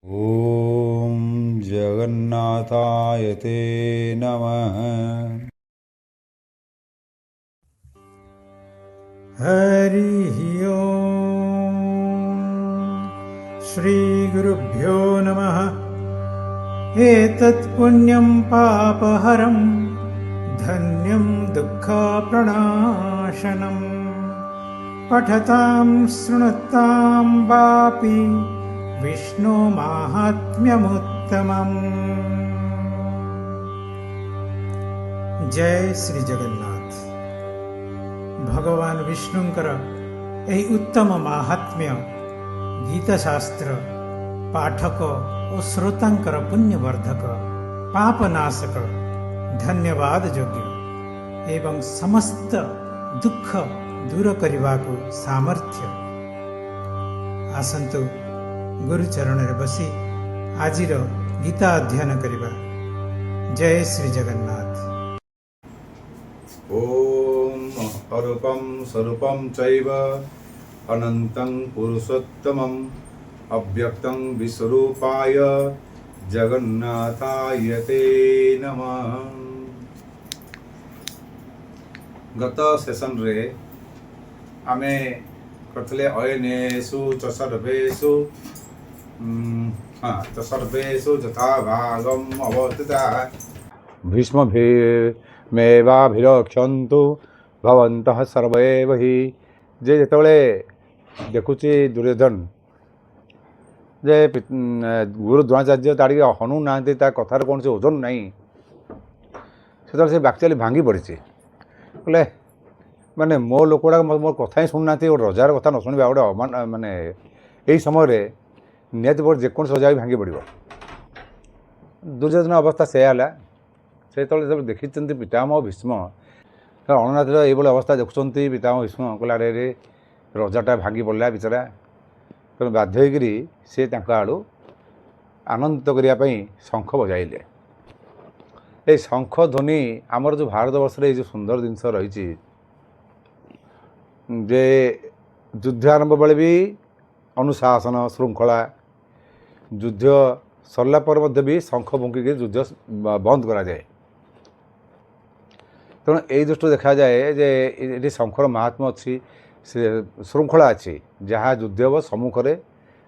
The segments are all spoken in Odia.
ॐ जगन्नाथाय ते नमः। हरिः ओम् श्रीगुरुभ्यो नमः। एतत् पुण्यं पापहरं धन्यं दुःखप्रणाशनम् पठतां शृणुतां वापि विष्णु माहात्म्यमुत्तमम्। जय श्री जगन्नाथ। भगवान विष्णुंकर एही उत्तम माहात्म्य गीताशास्त्र पाठक और श्रोतांकर पुण्यवर्धक पापनाशक धन्यवाद योग्य एवं समस्त दुख दूर करने को सामर्थ्य। आसंतु गुरुचरण बसी आजिर गीता अध्ययन करवा। जय श्री जगन्नाथ। ॐ अरूपं स्वरूपं चैव अनन्तं पुरुषोत्तमम् अव्यक्तं विश्वरूपाय जगन्नाथाय ते नमः। गत सेशन रे आमे करथले अयनेषु च सर्वेषु च सर्वेषु यथा भागम् अवस्थिताः भीष्मभिमेवाभिरक्षन्तु भवन्तः सर्वैव हि। जे जेतबळे देखुची दुर्योधन जे गुरु द्रोणाचार्य ताड़ी हनु ना कथार कौन से ओजन नहीं से बाक्चाली भांगी पड़ी बोले माने मो लोक गुड़ा मोर कथा ही शुणुना गोटे रजार कथा न शुणा गोटे माने यही समय निहत जेकोसी रजा भी भांगी पड़ो। दुर्योधन अवस्था से से देखी पितामह भीष्म अणनाथर ये अवस्था देखुं पितामह भीष्म कहला रे रजाटा भांगी पड़ा बेचारा। तेणु बाध्य होकर सी आड़ू आनंदित करने शंख बजाइले। ये शंख ध्वनि आमर जो भारत वर्ष जो सुंदर जिनस रही जे युद्ध आरंभ बेले भी अनुशासन श्रृंखला युद्ध सरला पर भी शंख फुंकिक युद्ध बंद करा जाए। तेणु यही दृष्टि देखा जाए जे ये शंखर महात्मा अच्छी श्रृंखला अच्छी जहाँ युद्ध हम सम्मुखें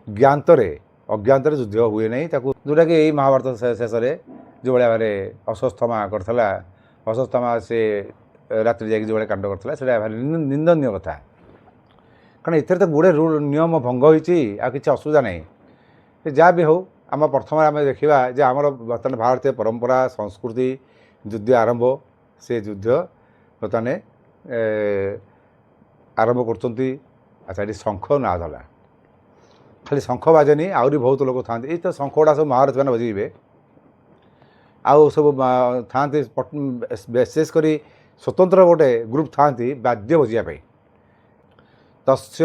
ज्ञातरे अज्ञात युद्ध हुए नहीं जोटा कि यही महाभारत शेष में जो भाया भाई अश्वत्थामा करता अश्वत्थामा से रात्रि जाकि जो भाई कांड करता है भारी निंदनीय कथा। कारण एथेर तो गुड़े रूल नियम भंग होती किसी असुविधा नहीं। जहाँ भी हो आम प्रथम आम देखा जे आमर बर्तमान भारतीय परंपरा संस्कृति युद्ध आरंभ से युद्ध बर्तमान आरंभ कर। अच्छा ये शंख ना धला खाली शंख बाजेनि आहरी बहुत लोग था ये तो शंख गुड़ा सब महारथी मैंने बजेबे आउ सब था विशेषकर स्वतंत्र गोटे ग्रुप था वाद्य बजापी तस्य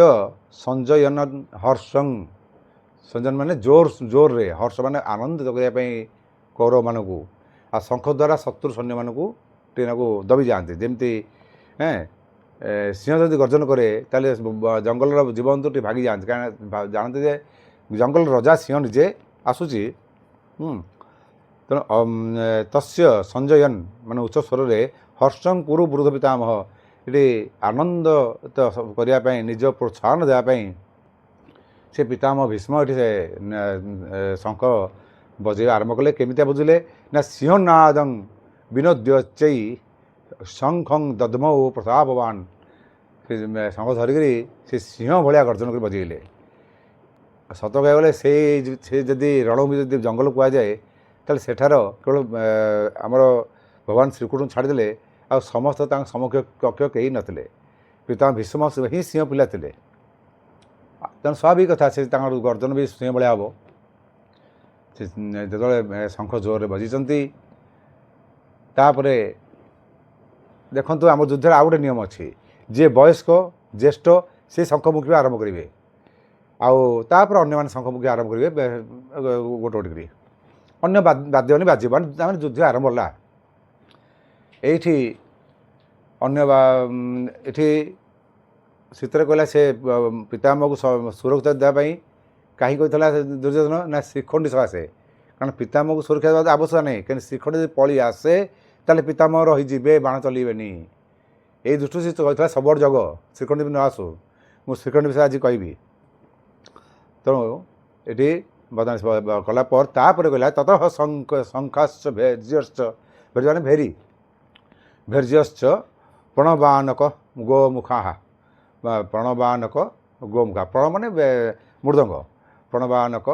संजयन हर्षं संजयन माने जोर जोर रे हर्ष माने आनंदित करने कौरव मानक आ शंख द्वारा शत्रु सैन्य मानक टीनाको दबी जाती जमती सिंह जदि गर्जन करे ताले जंगल जीवजंतु भागी जाते क्या जानते जे जंगल रजा सिंह निजे आसूची। तेणु तस्य संजयन माने उच्च स्वर में हर्षं कुरु वृद्ध पितामह ये आनंद करने निज प्रोत्साहन देवाई से पितामह भीष्म ये से शंख बजेवा आरंभ कले। केमितिया बुझिले ना सिंहनादं विनोद्यचै शंखं दद्मौ प्रतापवान शंख धरिकी से सिंह भाया गर्जन कर बजेले। सत कह गले से जदि रणभूमि जब जंगल कहुए ताल सेठार केवल आमर भगवान श्रीकृष्ण छाड़दे आ समस्त समक्ष कक्ष कहीं नथिले पितामह भीष्म ही सिंह पिला थे। तेणु स्वाभाविक कथा से गर्जन भी सिंह भाया हम जो शंख जोर बजीचंती। तापरे देखु आम युद्ध आउ गए नियम अच्छी जे वयस्क ज्येष्ठ से शंख मुखी आरंभ करेंगे आउपर अन्य शंख मुखी आरंभ करेंगे गोटे गोटे कर अन्य बाद्य मैंने बाजे युद्ध आरंभ है। ये अन्य ये शीतर कहला से पितामह को सुरक्षा देवाई କାହିଁ କହିଥିଲା ଦୁର୍ଯ୍ୟୋଧନ ନା ଶ୍ରୀଖଣ୍ଡି ସକାଶେ, କାରଣ ପିତାମହକୁ ସୁରକ୍ଷା ଦେବା ଆବଶ୍ୟକ ନାହିଁ, କିନ୍ତୁ ଶ୍ରୀଖଣ୍ଡି ଯଦି ପଳେଇ ଆସେ ତାହେଲେ ପିତାମହ ରହିଯିବେ, ବାଣ ଚଲେଇବେନି। ଏଇ ଦୃଷ୍ଟିରୁ ସେ କହିଥିଲା ସବୁଆଡ଼ ଜଗ, ଶ୍ରୀଖଣ୍ଡି ବି ନ ଆସୁ। ମୁଁ ଶ୍ରୀଖଣ୍ଡି ବିଷୟରେ ଆଜି କହିବି। ତେଣୁ ଏଠି ବର୍ତ୍ତମାନ କଲା ପରେ ତାପରେ କହିଲା ତତଃ ଶଙ୍ଖାଶ୍ଚ ଭେର୍ଯ୍ୟଶ୍ଚ, ଭେର୍ଯ୍ୟ ମାନେ ଭେରି, ଭେର୍ଯ୍ୟଶ୍ଚ ପ୍ରଣବାନକ ଗୋମୁଖାଃ, ପ୍ରଣବାନକ ଗୋମୁଖା, ପ୍ରଣ ମାନେ ମୃଦଙ୍ଗ, ପ୍ରଣବାନକ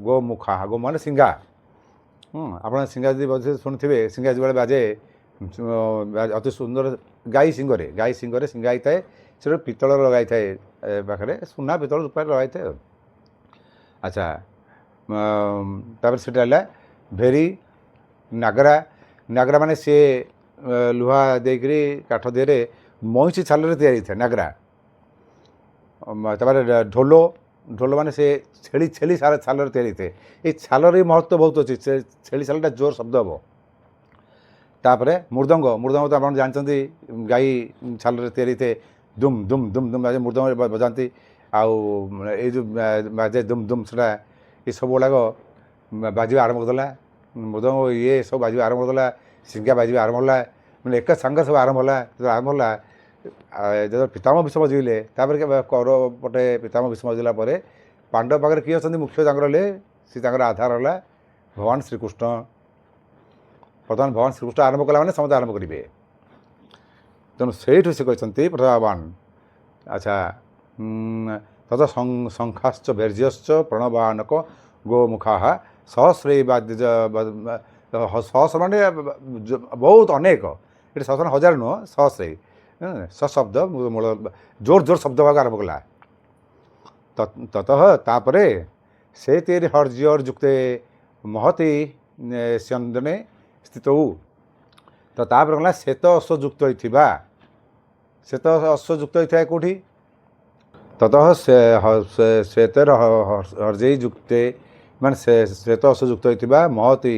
ଗୋମୁଖାଃ, ଗୋ ମାନେ ସିଂହା। ଆପଣ ସିଂହା ଯଦି ଶୁଣିଥିବେ, ସିଂହା ଯେତେବେଳେ ବାଜେ ଅତି ସୁନ୍ଦର, ଗାଈ ଶିଙ୍ଗରେ ସିଂହା ହେଇଥାଏ, ସେଟା ପିତ୍ତଳ ଲଗାଇଥାଏ ପାଖରେ, ସୁନା ପିତ୍ତଳ ରୂପାରେ ଲଗାଇଥାଏ ଆଉ। ଆଚ୍ଛା, ତାପରେ ସେଟା ହେଲା ଭେରି, ନାଗରା, ନାଗରା ମାନେ ସିଏ ଲୁହା ଦେଇକରି କାଠ ଦେହରେ ମଇଁଷି ଛାଲରେ ତିଆରି ହେଇଥାଏ ନାଗରା। ତାପରେ ଢୋଲ, ଢୋଲ ମାନେ ସେ ଛେଳି ଛାଲରେ ତିଆରି ହେଇଥାଏ। ଏଇ ଛାଲର ବି ମହତ୍ତ୍ୱ ବହୁତ ଅଛି, ଛେଳି ଛାଲଟା ଜୋର ଶବ୍ଦ ହେବ। ତାପରେ ମୃଦଙ୍ଗ, ମୃଦଙ୍ଗ ତ ଆପଣ ଜାଣିଛନ୍ତି ଗାଈ ଛାଲରେ ତିଆରି ହେଇଥାଏ, ଦୁମ୍ ଦୁମ୍ ଦୁମ୍ ଦୁମ୍ ବାଜେ, ମୃଦଙ୍ଗ ବଜାନ୍ତି। ଆଉ ଏଇ ଯେଉଁ ବାଜେ ଦୁମ୍ ଦୁମ୍, ସେଟା ଏସବୁ ଗୁଡ଼ାକ ବାଜିବା ଆରମ୍ଭ କରିଦେଲା। ମୃଦଙ୍ଗ ଇଏ ସବୁ ବାଜିବା ଆରମ୍ଭ କରିଦେଲା, ସିଂହା ବାଜିବା ଆରମ୍ଭ ହେଲା, ମାନେ ଏକା ସାଙ୍ଗେ ସବୁ ଆରମ୍ଭ ହେଲା। ଆରମ୍ଭ ହେଲା ଯେତେବେଳେ ପିତାମହ ଭୀଷ୍ମ ବଜେଇଲେ, ତାପରେ କୌରବ ପଟେ ପିତାମହ ଭୀଷ୍ମ ବଜେଇଲା ପରେ ପାଣ୍ଡବ ପାଖରେ କିଏ ଅଛନ୍ତି ମୁଖ୍ୟ ତାଙ୍କର ହେଲେ, ସେ ତାଙ୍କର ଆଧାର ହେଲା ଭଗବାନ ଶ୍ରୀକୃଷ୍ଣ। ବର୍ତ୍ତମାନ ଭଗବାନ ଶ୍ରୀକୃଷ୍ଣ ଆରମ୍ଭ କଲା ମାନେ ସମସ୍ତେ ଆରମ୍ଭ କରିବେ। ତେଣୁ ସେଇଠୁ ସେ କହିଛନ୍ତି ପ୍ରଭାବାନ। ଆଚ୍ଛା, ତତ ଶଙ୍ଖାଶ୍ଚ ଭେର୍ଯ୍ୟଶ୍ଚ ପ୍ରଣବାନକ ଗୋମୁଖାଃ ସହସ୍ରୈବାଦ୍ୟ, ସହସ୍ର ମାନେ ବହୁତ ଅନେକ, ଏଠି ସହସ୍ର ହଜାର ନୁହଁ, ସହସ୍ରୈ ସଶବ୍ଦ ମୂଳ ଜୋର ଜୋର ଶବ୍ଦ ହେବାକୁ ଆରମ୍ଭ କଲା। ତତଃ ତାପରେ ସେ ତିରି ହର୍ଯ୍ୟର ଯୁକ୍ତେ ମହତି ସ୍ୟନ୍ଦନେ ସ୍ଥିତ। ତ ତାପରେ ଗଲା ଶ୍ଵେତ ଅଶ୍ଵ ଯୁକ୍ତ ହୋଇଥିବା, ଶ୍ଵେତ ଅଶ୍ଵ ଯୁକ୍ତ ହୋଇଥାଏ କେଉଁଠି? ତତଃ ଶ୍ଵେତର ହର୍ଜେଇ ଯୁକ୍ତେ, ମାନେ ଶ୍ଵେତ ଅଶ୍ଵ ଯୁକ୍ତ ହୋଇଥିବା ମହତି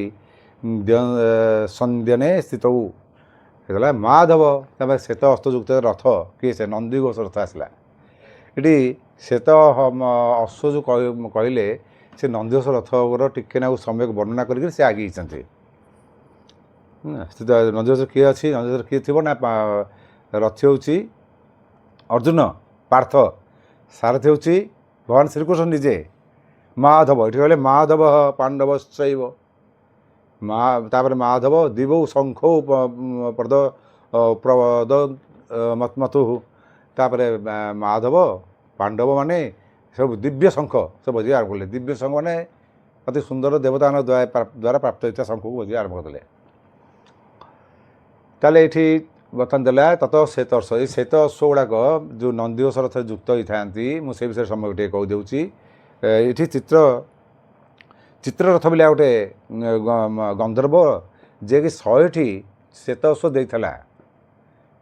ସନ୍ଧ୍ୟନେ ସ୍ଥିତ ହେଇଗଲା ମାଧବ। ତାପରେ ଶ୍ଵେତ ଅଶ୍ଵଯୁକ୍ତ ରଥ କିଏ? ସେ ନନ୍ଦିଘୋଷ ରଥ ଆସିଲା। ଏଠି ଶ୍ଵେତ ଅଶ୍ଵ ଯେଉଁ କହିଲେ, ସେ ନନ୍ଦିଘୋଷ ରଥର ଟିକେ ନାକୁ ସମ୍ୟକ ବର୍ଣ୍ଣନା କରିକି ସେ ଆଗେଇଛନ୍ତି। ନନ୍ଦିଘୋଷ କିଏ ଅଛି? ନନ୍ଦିଘୋଷ କିଏ ଥିବ ନା, ରଥୀ ହେଉଛି ଅର୍ଜୁନ, ପାର୍ଥ, ସାରଥୀ ହେଉଛି ଭଗବାନ ଶ୍ରୀକୃଷ୍ଣ ନିଜେ। ମାଧବ, ଏଠି କହିଲେ ମାଧବ ପାଣ୍ଡବଶ୍ଚୈବ, ତାପରେ ମାଧବ ଦିବୌ ଶଙ୍ଖୌ ମତୁଃ, ତାପରେ ମାଧବ ପାଣ୍ଡବ ମାନେ ସବୁ ଦିବ୍ୟ ଶଙ୍ଖ ସବୁ ବଜିବା ଆରମ୍ଭ କଲେ। ଦିବ୍ୟ ଶଙ୍ଖ ମାନେ ଅତି ସୁନ୍ଦର ଦେବତାମାନଙ୍କ ଦ୍ୱାରା ପ୍ରାପ୍ତ ହୋଇଥିବା ଶଙ୍ଖକୁ ବଜିବା ଆରମ୍ଭ କରିଦେଲେ। ତାହେଲେ ଏଠି ବର୍ତ୍ତମାନ ଦେଲା ତତ ଶ୍ଵେତ ଅଶ୍ଵ। ଏଇ ଶ୍ଵେତ ଅଶ୍ଵ ଗୁଡ଼ାକ ଯେଉଁ ନନ୍ଦିଘୋଷ ରଥରେ ଯୁକ୍ତ ହୋଇଥାନ୍ତି, ମୁଁ ସେ ବିଷୟରେ ସମୟ ଟିକେ କହିଦେଉଛି। ଏଠି ଚିତ୍ରରଥ ବୋଲି ଆଉ ଗୋଟେ ଗନ୍ଧର୍ବ, ଯିଏକି 100ଟି ଶ୍ଵେତ ଅଶ୍ଵ ଦେଇଥିଲା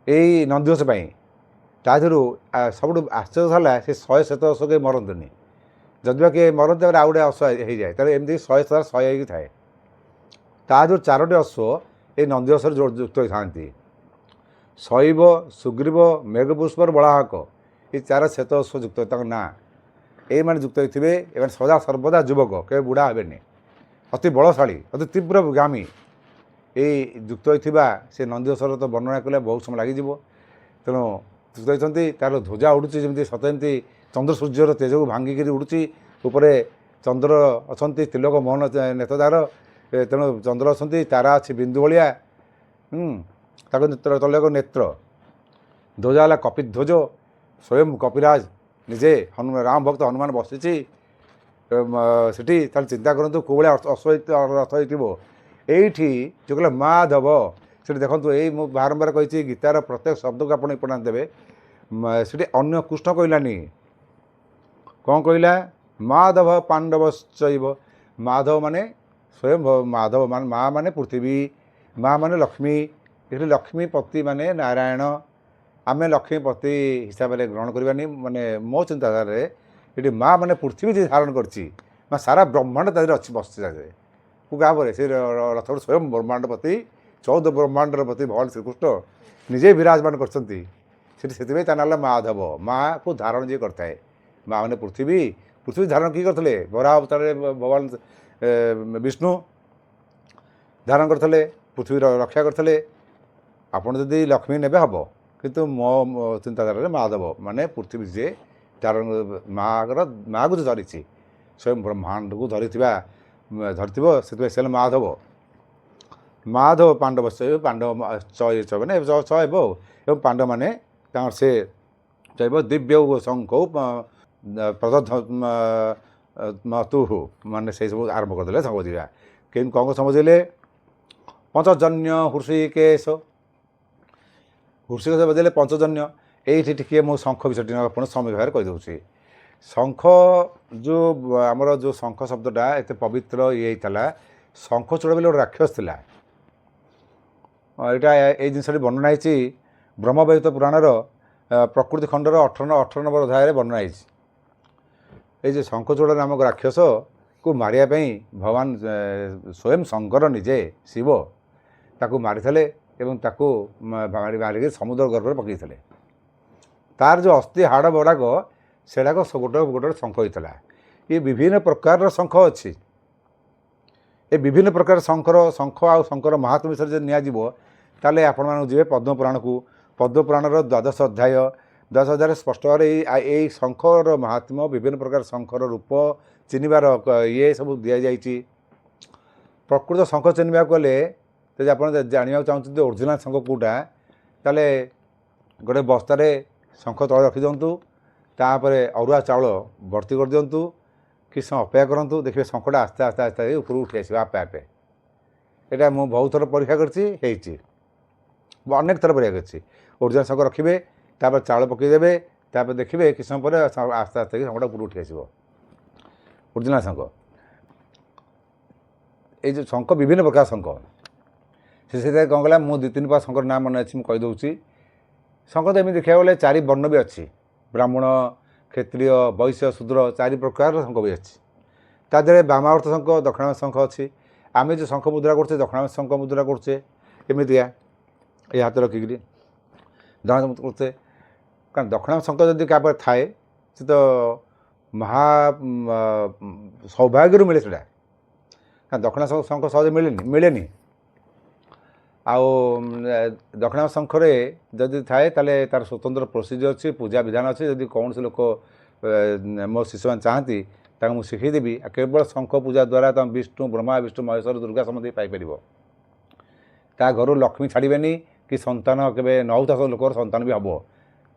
ଏଇ ନନ୍ଦିଘୋଷ ପାଇଁ। ତା ଦେହରୁ ସବୁଠୁ ଆଶ୍ଚର୍ଯ୍ୟ ହେଲା, ସେ 100 ଶ୍ଵେତ ଅଶ୍ଵ କେହି ମରନ୍ତିନି। ଯଦି ବା କିଏ ମରନ୍ତି, ତାପରେ ଆଉ ଗୋଟେ ଅଶ୍ଵ ହେଇଯାଏ, ତାହେଲେ ଏମିତି 100 ହେଇକି ଥାଏ। ତା ଦେହରୁ 4ଟି ଅଶ୍ଵ ଏଇ ନନ୍ଦିଘୋଷରେ ଯୁକ୍ତ ହୋଇଥାନ୍ତି। ଶୈବ, ସୁଗ୍ରୀବ, ମେଘପୁଷ୍ପର ବଳାହକ, ଏ 4 ଶ୍ଵେତ ଅଶ୍ଵ ଯୁକ୍ତ, ତାଙ୍କ ନାଁ ଏଇମାନେ ଯୁକ୍ତ ହୋଇଥିବେ। ଏମାନେ ସଦା ସର୍ବଦା ଯୁବକ, କେବେ ବୁଢ଼ା ହେବେନି, ଅତି ବଳଶାଳୀ, ଅତି ତୀବ୍ରଗାମୀ। ଏଇ ଯୁକ୍ତ ହୋଇଥିବା ସେ ନନ୍ଦିଘୋଷର ତ ବର୍ଣ୍ଣନା କଲେ ବହୁତ ସମୟ ଲାଗିଯିବ। ତେଣୁ ଯୁକ୍ତ ହୋଇଛନ୍ତି, ତା'ର ଧ୍ୱଜା ଉଡ଼ୁଛି ଯେମିତି ସତେ ଯେମିତି ଚନ୍ଦ୍ର ସୂର୍ଯ୍ୟର ତେଜକୁ ଭାଙ୍ଗିକିରି ଉଡ଼ୁଛି। ଉପରେ ଚନ୍ଦ୍ର ଅଛନ୍ତି, ତିଲକ ମୋହନ ନେତଦାର, ତେଣୁ ଚନ୍ଦ୍ର ଅଛନ୍ତି, ତାରା ଅଛି ବିନ୍ଦୁ ଭଳିଆ, ତାକୁ ତଲେକ ନେତ୍ର। ଧ୍ୱଜା ହେଲା କପିଧ୍ୱଜ, ସ୍ୱୟଂ କପିରାଜ ନିଜେ, ରାମ ଭକ୍ତ ହନୁମାନ ବସିଛି ସେଠି। ତାହେଲେ ଚିନ୍ତା କରନ୍ତୁ କେଉଁଭଳିଆ ରଥ ହେଇଥିବ। ଏଇଠି ଯେଉଁ କହିଲେ ମାଧବ, ସେଠି ଦେଖନ୍ତୁ, ଏଇ ମୁଁ ବାରମ୍ବାର କହିଛି, ଗୀତାର ପ୍ରତ୍ୟେକ ଶବ୍ଦକୁ ଆପଣ ଇମ୍ପୋର୍ଟାନ୍ସ ଦେବେ। ସେଠି ଅନ୍ୟ କୃଷ୍ଣ କହିଲାନି, କ'ଣ କହିଲା? ମାଧବ ପାଣ୍ଡବଶ୍ଚୈବ। ମାଧବ ମାନେ ସ୍ୱୟଂ ମାଧବ, ମାନେ ମା ମାନେ ପୃଥିବୀ, ମା ମାନେ ଲକ୍ଷ୍ମୀ। ଏଠି ଲକ୍ଷ୍ମୀପତି ମାନେ ନାରାୟଣ। ଆମେ ଲକ୍ଷ୍ମୀପତି ହିସାବରେ ଗ୍ରହଣ କରିବାନି। ମାନେ ମୋ ଚିନ୍ତାଧାରାରେ ଏଠି ମା ମାନେ ପୃଥିବୀ ଯେ ଧାରଣ କରିଛି, ମା ସାରା ବ୍ରହ୍ମାଣ୍ଡ ତା ଦେହରେ ଅଛି, ବସିଛି ତା ଦେହରେ। କାହାପରେ? ସେ ରଥରୁ ସ୍ୱୟଂ ବ୍ରହ୍ମାଣ୍ଡପତି, 14 ବ୍ରହ୍ମାଣ୍ଡର ପତି ଭଗବାନ ଶ୍ରୀକୃଷ୍ଣ ନିଜେ ବିରାଜମାନ କରିଛନ୍ତି ସେଠି। ସେଥିପାଇଁ ତା ନାଁ ହେଲା ମାଧବ, ମାଆକୁ ଧାରଣ ଯିଏ କରିଥାଏ। ମା ମାନେ ପୃଥିବୀ, ପୃଥିବୀ ଧାରଣ କିଏ କରିଥିଲେ? ବରାହ ଅବତାରରେ ଭଗବାନ ବିଷ୍ଣୁ ଧାରଣ କରିଥିଲେ, ପୃଥିବୀର ରକ୍ଷା କରିଥିଲେ। ଆପଣ ଯଦି ଲକ୍ଷ୍ମୀ ନେବେ ହେବ, କିନ୍ତୁ ମୋ ଚିନ୍ତାଧାରାରେ ମାଧବ ମାନେ ପୃଥିବୀ ଯିଏ ଧାରଣ ମାଆକୁ ଯେ ଧରିଛି, ସ୍ୱୟଂ ବ୍ରହ୍ମାଣ୍ଡକୁ ଧରିଥିବ, ସେଥିପାଇଁ ସେ ମାଧବ। ମାଧବ ପାଣ୍ଡବ ପାଣ୍ଡବ ମାନେ ହେବ ଏବଂ ପାଣ୍ଡବମାନେ ତାଙ୍କର ସେ ଚାହିଁବ ଦିବ୍ୟ ଶଙ୍ଖ ପ୍ରଦତ୍ତୁ ମାନେ ସେଇସବୁ ଆରମ୍ଭ କରିଦେଲେ ଶଙ୍ଖ ବଜେଇବା। କେମିତି କ'ଣ ସମଝିଲେ? ପଞ୍ଚଜନ୍ୟ ହୃଷିକେଶ ବଜେଇଲେ ପଞ୍ଚଜନ୍ୟ। ଏଇଠି ଟିକିଏ ମୁଁ ଶଙ୍ଖ ବିଷୟଟି ଆପଣ ସମୟ ଭାବରେ କହିଦେଉଛି। ଶଙ୍ଖ ଯେଉଁ ଆମର ଯେଉଁ ଶଙ୍ଖ ଶବ୍ଦଟା ଏତେ ପବିତ୍ର ଇଏ ହେଇଥିଲା, ଶଙ୍ଖଚୂଡ଼ ବୋଲି ଗୋଟେ ରାକ୍ଷସ ଥିଲା। ଏଇଟା ଏଇ ଜିନିଷଟି ବର୍ଣ୍ଣନା ହେଇଛି ବ୍ରହ୍ମବୈବର୍ତ ପୁରାଣର ପ୍ରକୃତି ଖଣ୍ଡର 18 ନମ୍ବର ଅଧ୍ୟାୟରେ ବର୍ଣ୍ଣନା ହେଇଛି। ଏଇ ଯେ ଶଙ୍ଖଚୂଡ଼ ନାମକ ରାକ୍ଷସକୁ ମାରିବା ପାଇଁ ଭଗବାନ ସ୍ୱୟଂ ଶଙ୍କର ନିଜେ ଶିବ ତାକୁ ମାରିଥିଲେ ଏବଂ ତାକୁ ମାରିକି ସମୁଦ୍ର ଗର୍ଭରେ ପକାଇଥିଲେ। ତାର ଯେଉଁ ଅସ୍ଥି ହାଡ଼ ଗୁଡ଼ାକ ସେଗୁଡ଼ାକ ଗୋଟେ ଗୋଟେ ଶଙ୍ଖ ହେଇଥିଲା। ଏ ବିଭିନ୍ନ ପ୍ରକାରର ଶଙ୍ଖ ଅଛି। ଏ ବିଭିନ୍ନ ପ୍ରକାର ଶଙ୍ଖ ଆଉ ଶଙ୍କର ମାହାତ୍ମ୍ୟ ବିଷୟରେ ଯଦି ନିଆଯିବ ତାହେଲେ ଆପଣମାନଙ୍କୁ ଯିବେ ପଦ୍ମପୁରାଣକୁ। ପଦ୍ମପୁରାଣର ଦ୍ୱାଦଶ ଅଧ୍ୟାୟରେ ସ୍ପଷ୍ଟ ଭାବରେ ଏଇ ଶଙ୍ଖର ମାହାତ୍ମ୍ୟ, ବିଭିନ୍ନ ପ୍ରକାର ଶଙ୍ଖର ରୂପ ଚିହ୍ନିବାର ଇଏ ସବୁ ଦିଆଯାଇଛି। ପ୍ରକୃତ ଶଙ୍ଖ ଚିହ୍ନିବାକୁ ଗଲେ ଯଦି ଆପଣ ଜାଣିବାକୁ ଚାହୁଁଛନ୍ତି ଅରିଜିନାଲ୍ ଶଙ୍ଖ କେଉଁଟା, ତାହେଲେ ଗୋଟେ ବସ୍ତାରେ ଶଙ୍ଖ ତଳେ ରଖିଦିଅନ୍ତୁ, ତାପରେ ଅରୁଆ ଚାଉଳ ଭର୍ତ୍ତି କରିଦିଅନ୍ତୁ, କିଛି ସମୟ ଅପେକ୍ଷା କରନ୍ତୁ, ଦେଖିବେ ଶଙ୍ଖଟା ଆସ୍ତେ ଆସ୍ତେ ଆସ୍ତେ ଉପରକୁ ଉଠି ଆସିବ ଆପେ ଆପେ। ଏଇଟା ମୁଁ ବହୁତ ଥର ପରୀକ୍ଷା କରିଛି, ହେଇଛି, ଅନେକ ଥର ପରୀକ୍ଷା କରିଛି। ଅରିଜିନାଲ୍ ଶଙ୍ଖ ରଖିବେ, ତାପରେ ଚାଉଳ ପକାଇଦେବେ, ତାପରେ ଦେଖିବେ କିଛି ସମୟ ପରେ ଆସ୍ତେ ଆସ୍ତେ ଶଙ୍ଖଟା ଉପରକୁ ଉଠି ଆସିବ। ଅରିଜିନାଲ୍ ଶଙ୍ଖ। ଏଇ ଯେଉଁ ଶଙ୍ଖ ବିଭିନ୍ନ ପ୍ରକାର ଶଙ୍ଖ, ସେଥିରେ କ'ଣ କଲା, ମୁଁ 2-3 ପ୍ରକାର ଶଙ୍ଖର ନାଁ ମନେ ଅଛି, ମୁଁ କହିଦେଉଛି। ଶଙ୍ଖ ତ ଏମିତି ଦେଖିବାକୁ ଗଲେ 4 ବର୍ଣ୍ଣ ବି ଅଛି। ବ୍ରାହ୍ମଣ, କ୍ଷତ୍ରିୟ, ବୈଶ୍ୟ, ଶୂଦ୍ର 4 ପ୍ରକାରର ଶଙ୍ଖ ବି ଅଛି। ତା ଦେହରେ ବାମାବର୍ତ୍ତ ଶଙ୍ଖ, ଦକ୍ଷିଣାବର୍ତ୍ତ ଶଙ୍ଖ ଅଛି। ଆମେ ଯେଉଁ ଶଙ୍ଖ ମୁଦ୍ରା କରୁଛେ, ଦକ୍ଷିଣାବର୍ତ୍ତ ଶଙ୍ଖ ମୁଦ୍ରା କରୁଛେ, ଏମିତିଆ ଏଇ ହାତ ରଖିକିରି ଦକ୍ଷିଣାବର୍ତ୍ତ କରୁଛେ। କାରଣ ଦକ୍ଷିଣାବର୍ତ୍ତ ଶଙ୍ଖ ଯଦି କାହା ଥାଏ, ସେ ତ ସୌଭାଗ୍ୟରୁ ମିଳେ ସେଟା। କାରଣ ଦକ୍ଷିଣା ଶଙ୍ଖ ସହଜେ ମିଳେନି। ଆଉ ଦକ୍ଷିଣାବର୍ତ୍ତ ଶଙ୍ଖରେ ଯଦି ଥାଏ ତାହେଲେ ତା'ର ସ୍ୱତନ୍ତ୍ର ପ୍ରୋସିଜିଅର ଅଛି, ପୂଜା ବିଧାନ ଅଛି। ଯଦି କୌଣସି ଲୋକ ମୋ ଶିଷ୍ୟମାନେ ଚାହାନ୍ତି ତାଙ୍କୁ ମୁଁ ଶିଖେଇଦେବି। ଆଉ କେବଳ ଶଙ୍ଖ ପୂଜା ଦ୍ୱାରା ତୁମେ ବିଷ୍ଣୁ, ବ୍ରହ୍ମା, ବିଷ୍ଣୁ, ମହେଶ୍ୱର, ଦୁର୍ଗା ସମସ୍ତେ ପାଇପାରିବ। ତା ଘରୁ ଲକ୍ଷ୍ମୀ ଛାଡ଼ିବେନି, କି ସନ୍ତାନ କେବେ ନ ହେଉଥିବା ଲୋକର ସନ୍ତାନ ବି ହେବ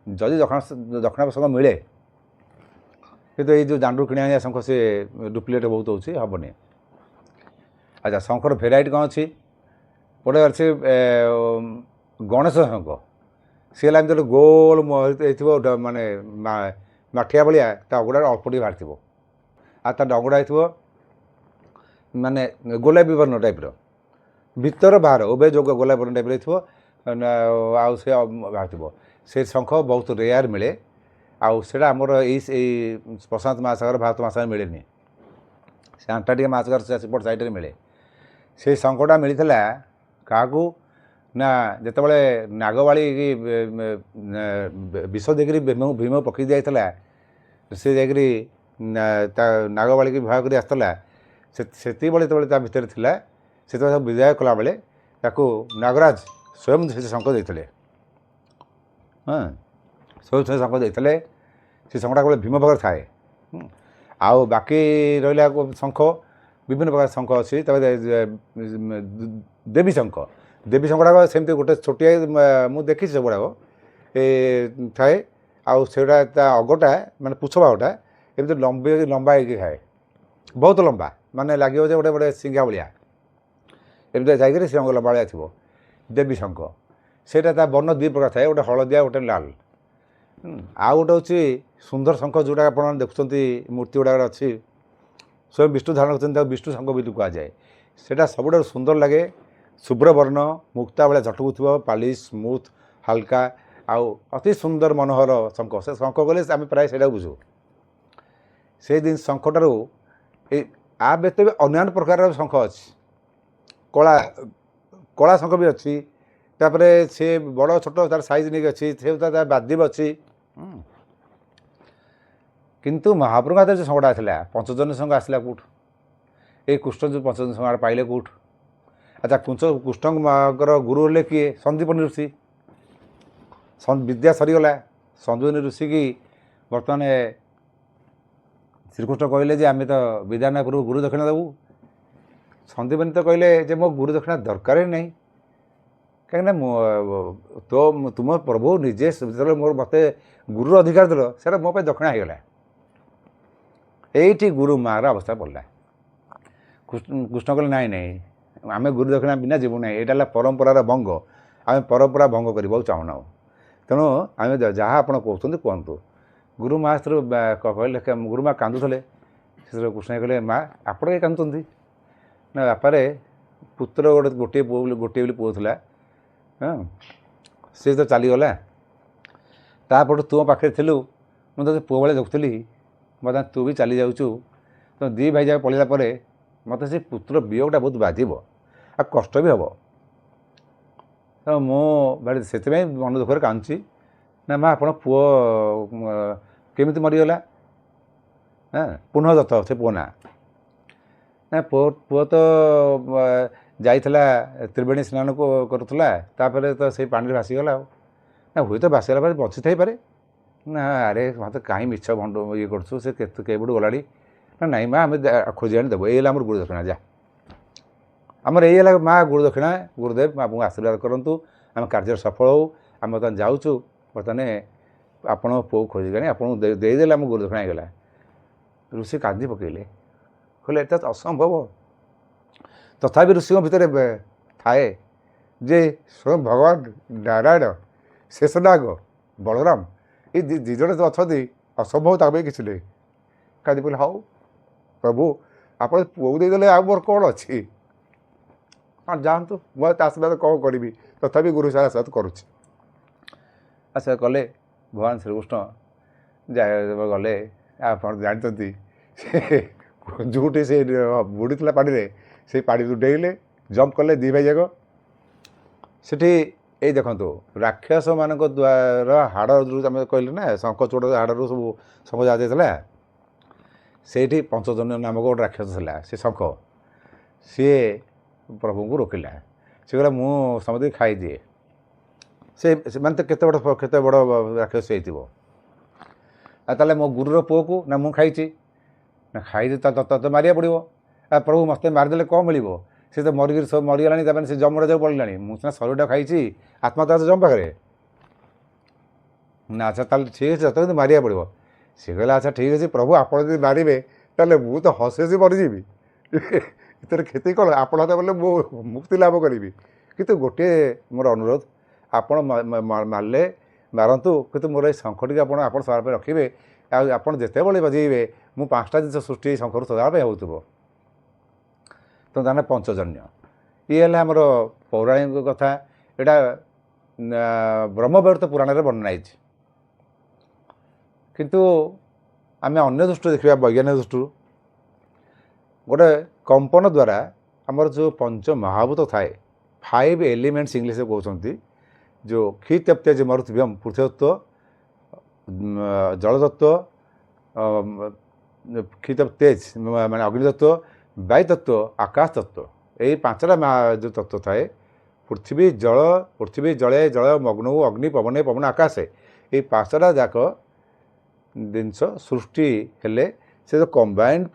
ଯଦି ଦକ୍ଷିଣାବର୍ତ୍ତ ଶଙ୍ଖ ମିଳେ। କିନ୍ତୁ ଏଇ ଯେଉଁ ଦାଣ୍ଡରୁ କିଣି ଆଣିବା ଶଙ୍ଖ ସେ ଡୁପ୍ଲିକେଟ୍ ବହୁତ ହେଉଛି, ହେବନି। ଆଚ୍ଛା, ଶଙ୍ଖର ଭେରାଇଟି କ'ଣ ଅଛି? ଗୋଟେ ଅଛି ଗଣେଶ ଶଙ୍ଖ। ସିଏ ହେଲା ଏମିତି ଗୋଟେ ଗୋଲ ହେଇଥିବ, ମାନେ ମାଠିଆ ଭଳିଆ, ତା ଅଗୁଡ଼ାରେ ଅଳ୍ପ ଟିକେ ବାହାରିଥିବ, ଆଉ ତା ଡଙ୍ଗୁଡ଼ା ହେଇଥିବ ମାନେ ଗୋଲାପୀ ବର୍ଣ୍ଣ ଟାଇପ୍ର, ଭିତର ବାହାର ଉଭୟ ଯୋଗ ଗୋଲାପୀ ବର୍ଣ୍ଣ ଟାଇପ୍ର ହେଇଥିବ, ଆଉ ସେ ବାହାରିଥିବ। ସେ ଶଙ୍ଖ ବହୁତ ରେୟାର ମିଳେ। ଆଉ ସେଇଟା ଆମର ଏଇ ପ୍ରଶାନ୍ତ ମହାସାଗର, ଭାରତ ମହାସାଗର ମିଳେନି। ସେ ଆଣ୍ଟାର୍କଟିକା ମହାସାଗର ସେପଟ ସାଇଡ଼ରେ ମିଳେ। ସେଇ ଶଙ୍ଖଟା ମିଳିଥିଲା କାହାକୁ ନା, ଯେତେବେଳେ ନାଗବାଳି ବିଷ ଦେଇକରି ଭୀମ ପକାଇ ଦିଆଯାଇଥିଲା, ସେ ଯାଇକରି ତା ନାଗବାଳିକି ଭୟ କରି ଆସିଥିଲା। ସେତିକିବେଳେ ଯେତେବେଳେ ତା ଭିତରେ ଥିଲା, ସେତେବେଳେ ସବୁ ବିଦାୟ କଲାବେଳେ ତାକୁ ନାଗରାଜ ସ୍ୱୟଂ ସେ ଶଙ୍ଖ ଦେଇଥିଲେ। ସ୍ୱୟଂ ସେ ଶଙ୍ଖ ଦେଇଥିଲେ। ସେ ଶଙ୍ଖଟା କେବଳ ଭୀମ ପାଖରେ ଥାଏ। ଆଉ ବାକି ରହିଲା ଶଙ୍ଖ, ବିଭିନ୍ନ ପ୍ରକାର ଶଙ୍ଖ ଅଛି। ତାପରେ ଦେବୀ ଶଙ୍ଖ ଗୁଡ଼ାକ ସେମିତି ଗୋଟେ ଛୋଟିଆ, ମୁଁ ଦେଖିଛି ସେଗୁଡ଼ାକ ଥାଏ। ଆଉ ସେଗୁଡ଼ା ତା ଅଗଟା ମାନେ ପୁଛ ଭାଗଟା ଏମିତି ଲମ୍ବା ହେଇକି ଥାଏ, ବହୁତ ଲମ୍ବା, ମାନେ ଲାଗିବ ଯେ ଗୋଟେ ସିଙ୍ଗା ଭଳିଆ ଏମିତି ଯାଇକରି ସେ ଲମ୍ବା ଭଳିଆ ଥିବ। ଦେବୀ ଶଙ୍ଖ ସେଇଟା ତା ବର୍ଣ୍ଣ 2 ପ୍ରକାର ଥାଏ, ଗୋଟେ ହଳଦିଆ, ଗୋଟେ ଲାଲ। ଆଉ ଗୋଟେ ହେଉଛି ସୁନ୍ଦର ଶଙ୍ଖ, ଯେଉଁଟା ଆପଣ ଦେଖୁଛନ୍ତି ମୂର୍ତ୍ତି ଗୁଡ଼ାକ ଅଛି, ସ୍ୱୟଂ ବିଷ୍ଣୁ ଧାରଣ କରୁଛନ୍ତି, ତାକୁ ବିଷ୍ଣୁ ଶଙ୍ଖ ବୋଲି କୁହାଯାଏ। ସେଇଟା ସବୁଠାରୁ ସୁନ୍ଦର ଲାଗେ, ଶୁଭ୍ର ବର୍ଣ୍ଣ, ମୁକ୍ତା ଭଳିଆ ଝଟକୁଥିବ, ପାଲିଶ, ସ୍ମୁଥ୍, ହାଲକା, ଆଉ ଅତି ସୁନ୍ଦର ମନୋହର ଶଙ୍ଖ। ସେ ଶଙ୍ଖ କଲେ ଆମେ ପ୍ରାୟ ସେଇଟାକୁ ବୁଝୁ। ସେଇ ଜିନିଷ ଶଙ୍ଖଠାରୁ ଆ ବ୍ୟତୀତ ବି ଅନ୍ୟାନ୍ୟ ପ୍ରକାରର ଶଙ୍ଖ ଅଛି। କଳା ଶଙ୍ଖ ବି ଅଛି। ତାପରେ ସେ ବଡ଼ ଛୋଟ ତାର ସାଇଜ୍ ନେଇକି ଅଛି, ସେ ତାର ବାଦ୍ୟ ବି ଅଛି। କିନ୍ତୁ ମହାପ୍ରଭୁଙ୍କ ହାତରେ ଯେଉଁ ଶଙ୍ଖଟା ଆସିଲା ପଞ୍ଚଜନ୍ୟ ଶଙ୍ଖ ଆସିଲା କେଉଁଠୁ? ଏଇ କୃଷ୍ଣ ଯେଉଁ ପଞ୍ଚଜନ୍ୟ ଶଙ୍ଖ ପାଇଲେ କେଉଁଠୁ? ଆଚ୍ଛା କୃଷ୍ଣଙ୍କର ଗୁରୁ ହେଲେ କିଏ? ସନ୍ଦୀପନୀ ଋଷି। ବିଦ୍ୟା ସରିଗଲା। ସନ୍ଦୀପନୀ ଋଷିକି ବର୍ତ୍ତମାନ ଶ୍ରୀକୃଷ୍ଣ କହିଲେ ଯେ ଆମେ ତ ବିଦ୍ୟା ପୂର୍ବରୁ ଗୁରୁ ଦକ୍ଷିଣା ଦେବୁ। ସନ୍ଦୀପନୀ ତ କହିଲେ ଯେ ମୋ ଗୁରୁ ଦକ୍ଷିଣା ଦରକାର ହିଁ ନାହିଁ, କାହିଁକିନା ତୁମ ପ୍ରଭୁ ନିଜେ ଯେତେବେଳେ ମୋର ମୋତେ ଗୁରୁର ଅଧିକାର ଦେଲ ସେଇଟା ମୋ ପାଇଁ ଦକ୍ଷିଣା ହେଇଗଲା। ଏଇଠି ଗୁରୁ ମାଆର ଅବସ୍ଥା ପଡ଼ିଲା। କୃଷ୍ଣ କହିଲେ ନାଇଁ ନାଇଁ, ଆମେ ଗୁରୁ ଦକ୍ଷିଣା ବିନା ଯିବୁ ନାହିଁ, ଏଇଟା ହେଲା ପରମ୍ପରାର ଭଙ୍ଗ, ଆମେ ପରମ୍ପରା ଭଙ୍ଗ କରିବାକୁ ଚାହୁଁନାହୁଁ। ତେଣୁ ଆମେ ଯାହା ଆପଣ କହୁଛନ୍ତି କୁହନ୍ତୁ। ଗୁରୁ ମା ସେଥିରୁ କହିଲେ, ଗୁରୁ ମା କାନ୍ଦୁଥିଲେ। ସେଥିରେ କୃଷ୍ଣ କହିଲେ ମା ଆପଣ କାହିଁ କାନ୍ଦୁଛନ୍ତି? ନା ବାପାରେ ପୁତ୍ର ଗୋଟିଏ ବୋଲି ପୁଅ ଥିଲା, ହଁ ସେ ତ ଚାଲିଗଲା, ତାପରଠୁ ତୁ ମୋ ପାଖରେ ଥିଲୁ, ମୁଁ ତୋତେ ପୁଅ ଭଳିଆ ଦେଖୁଥିଲି, ବର୍ତ୍ତମାନ ତୁ ବି ଚାଲି ଯାଉଛୁ, ତ ଦୁଇ ଭାଇ ଯାକ ପଳେଇଲା ପରେ ମୋତେ ସେ ପୁତ୍ର ବିୟୋଗଟା ବହୁତ ବାଧିବ ଆଉ କଷ୍ଟ ବି ହେବ। ତ ମୁଁ ସେଥିପାଇଁ ମନ ଦୁଃଖରେ କାନ୍ଦୁଛି। ନା ମା ଆପଣ ପୁଅ କେମିତି ମରିଗଲା? ହଁ ପୁନଃଦତ୍ତ ସେ ପୁଅ ନା ପୁଅ ତ ଯାଇଥିଲା ତ୍ରିବେଣୀ ସ୍ନାନ କରୁଥିଲା, ତାପରେ ତ ସେଇ ପାଣିରେ ଭାସିଗଲା। ଆଉ ନା ହୁଏତ ଭାସିଗଲା ପରେ ବଞ୍ଚି ଥାଇପାରେ। ନା ଆରେ ମୋତେ କାହିଁ ମିଛ ଭଣ୍ଡ ଇଏ କରୁଛୁ, ସେ କେବେଠୁ ଗଲାଣି। ନା ନାଇଁ ମା ଆମେ ଖୋଜି ଆଣି ଦେବୁ, ଏଇ ହେଲା ଆମର ଗୁରୁ ଦକ୍ଷିଣା। ଯା ଆମର ଏଇ ହେଲା ମା ଗୁରୁ ଦକ୍ଷିଣା, ଗୁରୁଦେବ ଆପଣଙ୍କୁ ଆଶୀର୍ବାଦ କରନ୍ତୁ, ଆମେ କାର୍ଯ୍ୟରେ ସଫଳ ହେଉ। ଆମେ ବର୍ତ୍ତମାନ ଯାଉଛୁ, ବର୍ତ୍ତମାନ ଆପଣଙ୍କ ପୁଅକୁ ଖୋଜିକି ଆଣି ଆପଣଙ୍କୁ ଦେଇଦେଲେ ଆମ ଗୁରୁ ଦକ୍ଷିଣା ହେଇଗଲା। ଋଷି କାନ୍ଦି ପକାଇଲେ, କହିଲେ ଏଟା ଅସମ୍ଭବ। ତଥାପି ଋଷିଙ୍କ ଭିତରେ ଥାଏ ଯେ ସ୍ୱୟଂ ଭଗବାନ ନାରାୟଣ, ଶେଷନାଗ, ବଳରାମ ଏ ଦୁଇ ଜଣ ଅଛନ୍ତି, ଅସମ୍ଭବ ତାଙ୍କ ପାଇଁ କିଛି ନାହିଁ। କାନ୍ଦି ପଡ଼ିଲେ ହଉ ପ୍ରଭୁ ଆପଣ ପୁଅକୁ ଦେଇଦେଲେ ଆଉ ମୋର କ'ଣ ଅଛି? ହଁ ଯାଆନ୍ତୁ, ମୁଁ ତା ଆଶୀର୍ବାଦ କ'ଣ କରିବି, ତଥାପି ଗୁରୁ ସାରା ଆଶୀର୍ବାଦ କରୁଛି। ଆଚ୍ଛା କଲେ ଭଗବାନ ଶ୍ରୀକୃଷ୍ଣ ଗଲେ। ଆପଣ ଜାଣିଛନ୍ତି ସେ ଯେଉଁଠି ସେ ବୁଡ଼ିଥିଲା ପାଣିରେ, ସେଇ ପାଣିରୁ ଡେଇଁଲେ, ଜମ୍ପ କଲେ ଦୁଇ ଭାଇ ଯାକ। ସେଠି ଏଇ ଦେଖନ୍ତୁ ରାକ୍ଷସମାନଙ୍କ ଦ୍ୱାରା ହାଡ଼ ଯେଉଁ ଆମେ କହିଲେ ନା ଶଙ୍ଖଚୂଡ଼ ହାଡ଼ରୁ ସବୁ ଶଙ୍ଖ ଯାଇଥିଲା, ସେଇଠି ପଞ୍ଚଜନ୍ୟ ନାମକ ଗୋଟେ ରାକ୍ଷସ ଥିଲା। ସେ ଶଙ୍ଖ ସିଏ ପ୍ରଭୁଙ୍କୁ ରୋକିଲା। ସେ କହିଲା ମୁଁ ସମସ୍ତଙ୍କୁ ଖାଇଦିଏ। ସେମାନେ ତ କେତେ ବଡ଼ ରାକ୍ଷସ ହେଇଥିବ। ଆଉ ତାହେଲେ ମୋ ଗୁରୁର ପୁଅକୁ ନା ମୁଁ ଖାଇଛି, ନା ଖାଇଛି ତତେ ମାରିବାକୁ ପଡ଼ିବ। ଆଉ ପ୍ରଭୁ ମୋତେ ମାରିଦେଲେ କ'ଣ ମିଳିବ? ସେ ତ ମରିକିରି ସବୁ ମରିଗଲାଣି, ତାମାନେ ସେ ଜମରେ ଯାଉ ପଡ଼ିଲାଣି। ମୁଁ ସିନା ଶରୀରଟା ଖାଇଛି, ଆତ୍ମା ତ ଅଛି ଜମ ପାଖରେ ନା। ଆଚ୍ଛା ତାହେଲେ ଠିକ୍ ଅଛି, ତତେ କିନ୍ତୁ ମାରିବାକୁ ପଡ଼ିବ। ସେ କହିଲା ଆଚ୍ଛା ଠିକ୍ ଅଛି ପ୍ରଭୁ, ଆପଣ ଯଦି ମାରିବେ ତାହେଲେ ମୁଁ ତ ହସି ହସି ମରିଯିବି, ଏଥିରେ କ୍ଷତି କ'ଣ? ଆପଣ ତ ବୋଲେ ମୁଁ ମୁକ୍ତି ଲାଭ କରିବି। କିନ୍ତୁ ଗୋଟିଏ ମୋର ଅନୁରୋଧ, ଆପଣ ମାରିଲେ ମାରନ୍ତୁ, କିନ୍ତୁ ମୋର ଏଇ ଶଙ୍ଖଟିକୁ ଆପଣ ସଦା ପାଇଁ ରଖିବେ। ଆଉ ଆପଣ ଯେତେବେଳେ ବଜେଇବେ ମୁଁ 5ଟା ଜିନିଷ ସୃଷ୍ଟି ଏଇ ଶଙ୍ଖରୁ ସଦା ପାଇଁ ହେଉଥିବ। ତ ତାହେଲେ ପଞ୍ଚଜନ୍ୟ ଇଏ ହେଲା ଆମର ପୌରାଣିକ କଥା। ଏଇଟା ବ୍ରହ୍ମବୈବର୍ତ ପୁରାଣରେ ବର୍ଣ୍ଣନା ହେଇଛି। କିନ୍ତୁ ଆମେ ଅନ୍ୟ ଦୃଷ୍ଟିରୁ ଦେଖିବା, ବୈଜ୍ଞାନିକ ଦୃଷ୍ଟିରୁ ଗୋଟେ କମ୍ପନ ଦ୍ୱାରା ଆମର ଯେଉଁ ପଞ୍ଚ ମହାଭୂତ ଥାଏ, 5 ଏଲିମେଣ୍ଟସ୍ ଇଂଲିଶରେ କହୁଛନ୍ତି, ଯେଉଁ କ୍ଷିତପ୍ତେଜ ମରୁତଭ୍ୟମ୍ ପୃଥିବୀତତ୍ତ୍ୱ, ଜଳତତ୍ତ୍ୱ, କ୍ଷିତପ୍ତେଜ ମାନେ ଅଗ୍ନିତତ୍ତ୍ୱ, ବାୟୁତତ୍ତ୍ୱ, ଆକାଶ ତତ୍ତ୍ୱ, ଏଇ 5ଟା ଯେଉଁ ତତ୍ତ୍ୱ ଥାଏ, ପୃଥିବୀ ଜଳେ ଜଳ, ମଗ୍ନୌ ଅଗ୍ନି, ପବନେ ପବନ, ଆକାଶେ, ଏଇ 5ଟା ଯାକ ଜିନିଷ ସୃଷ୍ଟି ହେଲେ ସେ ଯେଉଁ କମ୍ବାଇଣ୍ଡ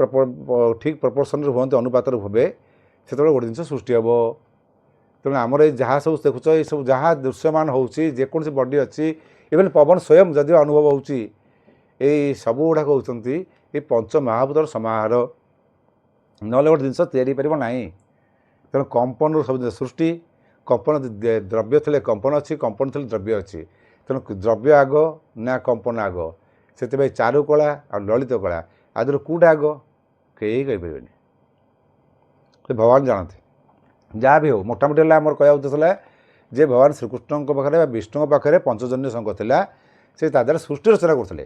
ଠିକ୍ ପ୍ରପୋର୍ସନରେ ହୁଅନ୍ତି, ଅନୁପାତରେ ହୁଏ, ସେତେବେଳେ ଗୋଟେ ଜିନିଷ ସୃଷ୍ଟି ହେବ। ତେଣୁ ଆମର ଏଇ ଯାହା ସବୁ ଦେଖୁଛ, ଏଇସବୁ ଯାହା ଦୃଶ୍ୟମାନ ହେଉଛି, ଯେକୌଣସି ବଡ଼ି ଅଛି, ଇଭେନ୍ ପବନ ସ୍ୱୟଂ ଯଦିଓ ଅନୁଭବ ହେଉଛି, ଏଇ ସବୁ ଗୁଡ଼ାକ ହେଉଛନ୍ତି ଏଇ ପଞ୍ଚ ମହାଭୂତର ସମାହାର। ନହେଲେ ଗୋଟେ ଜିନିଷ ତିଆରି ହେଇପାରିବ ନାହିଁ। ତେଣୁ କମ୍ପନରୁ ସବୁ ଜିନିଷ ସୃଷ୍ଟି। କମ୍ପନ ଦ୍ରବ୍ୟ ଥିଲେ କମ୍ପନ ଅଛି, କମ୍ପନ ଥିଲେ ଦ୍ରବ୍ୟ ଅଛି। ତେଣୁ ଦ୍ରବ୍ୟ ଆଗ ନା କମ୍ପନ ଆଗ? ସେଥିପାଇଁ ଚାରୁକଳା ଆଉ ଲଳିତ କଳା ଆଦିରୁ କେଉଁଟା ଆଗ? କେହି କହିପାରିବେନି, ସେ ଭଗବାନ ଜାଣନ୍ତି। ଯାହା ବି ହେଉ, ମୋଟାମୋଟି ହେଲା ଆମର କହିବା ଉଦ୍ଦେଶ୍ୟ ହେଲା ଯେ ଭଗବାନ ଶ୍ରୀକୃଷ୍ଣଙ୍କ ପାଖରେ ବା ବିଷ୍ଣୁଙ୍କ ପାଖରେ ପଞ୍ଚଜନ୍ୟ ଶଙ୍ଖ ଥିଲା। ସେ ତା ଦ୍ୱାରା ସୃଷ୍ଟି ରଚନା କରୁଥିଲେ।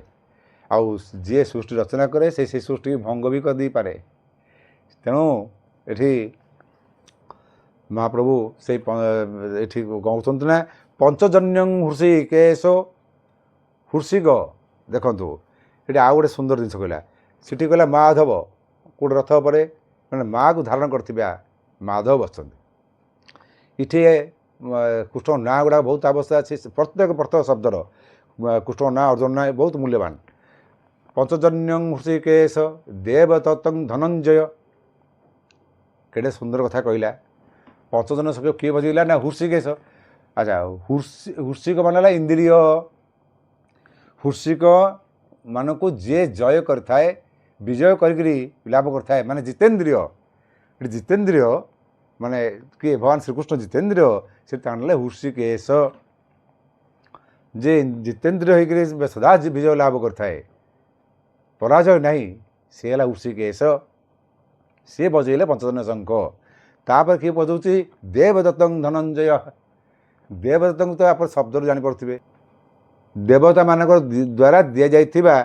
ଆଉ ଯିଏ ସୃଷ୍ଟି ରଚନା କରେ ସେ ସୃଷ୍ଟିକି ଭଙ୍ଗ ବି କରିଦେଇପାରେ। ତେଣୁ ଏଠି ମହାପ୍ରଭୁ ସେଇ ଏଠି କହୁଛନ୍ତି ନା ପଞ୍ଚଜନ୍ୟଂ ହୃଷିକେଶ ହୃଷିକ। ଦେଖନ୍ତୁ ଏଠି ଆଉ ଗୋଟେ ସୁନ୍ଦର ଜିନିଷ କହିଲା, ସେଠି କହିଲା ମାଧବ କେଉଁଠି ରଥ ଉପରେ ମାନେ ମାଆକୁ ଧାରଣ କରିଥିବା ମାଧବ ବସିଛନ୍ତି। ଏଠି କୃଷ୍ଣଙ୍କ ନାଁ ଗୁଡ଼ାକ ବହୁତ ଆବଶ୍ୟକ ଅଛି। ପ୍ରତ୍ୟେକ ଶବ୍ଦର କୃଷ୍ଣଙ୍କ ନାଁ ଅର୍ଜୁନ ନାଁ ବହୁତ ମୂଲ୍ୟବାନ। ପଞ୍ଚଜନ୍ୟଂ ହୃଷିକେଶ ଦେବଦତ୍ତଂ ଧନଞ୍ଜୟ, କେଡ଼େ ସୁନ୍ଦର କଥା କହିଲା। ପଞ୍ଚଜନ୍ୟ ସଖୀ କିଏ ବଜେଇଲା ନା ହୃଷିକେଶ। ଆଚ୍ଛା, ହୃଷିକ ମାନେ ହେଲା ଇନ୍ଦ୍ରିୟ। ହୃଷିକ ମାନଙ୍କୁ ଯିଏ ଜୟ କରିଥାଏ, ବିଜୟ କରିକିରି ଲାଭ କରିଥାଏ, ମାନେ ଜିତେନ୍ଦ୍ରିୟ। ଏଠି ଜିତେନ୍ଦ୍ରିୟ ମାନେ କିଏ? ଭଗବାନ ଶ୍ରୀକୃଷ୍ଣ ଜିତେନ୍ଦ୍ରିୟ, ସେ ତାଣିଲେ ହୃଷିକେଶ। ଯେ ଜିତେନ୍ଦ୍ରିୟ ହେଇକରି ସଦା ବିଜୟ ଲାଭ କରିଥାଏ, ପରାଜୟ ନାହିଁ, ସେ ହେଲା ହୃଷିକେଶ। ସିଏ ବଜେଇଲେ ପଞ୍ଚଜନ୍ୟ ଶଙ୍ଖ। ତାପରେ କିଏ ବଜାଉଛି? ଦେବଦତ୍ତଂ ଧନଞ୍ଜୟ। ଦେବଦତ୍ତଙ୍କୁ ତ ଆପଣ ଶବ୍ଦରୁ ଜାଣିପାରୁଥିବେ, ଦେବତାମାନଙ୍କର ଦ୍ୱାରା ଦିଆଯାଇଥିବା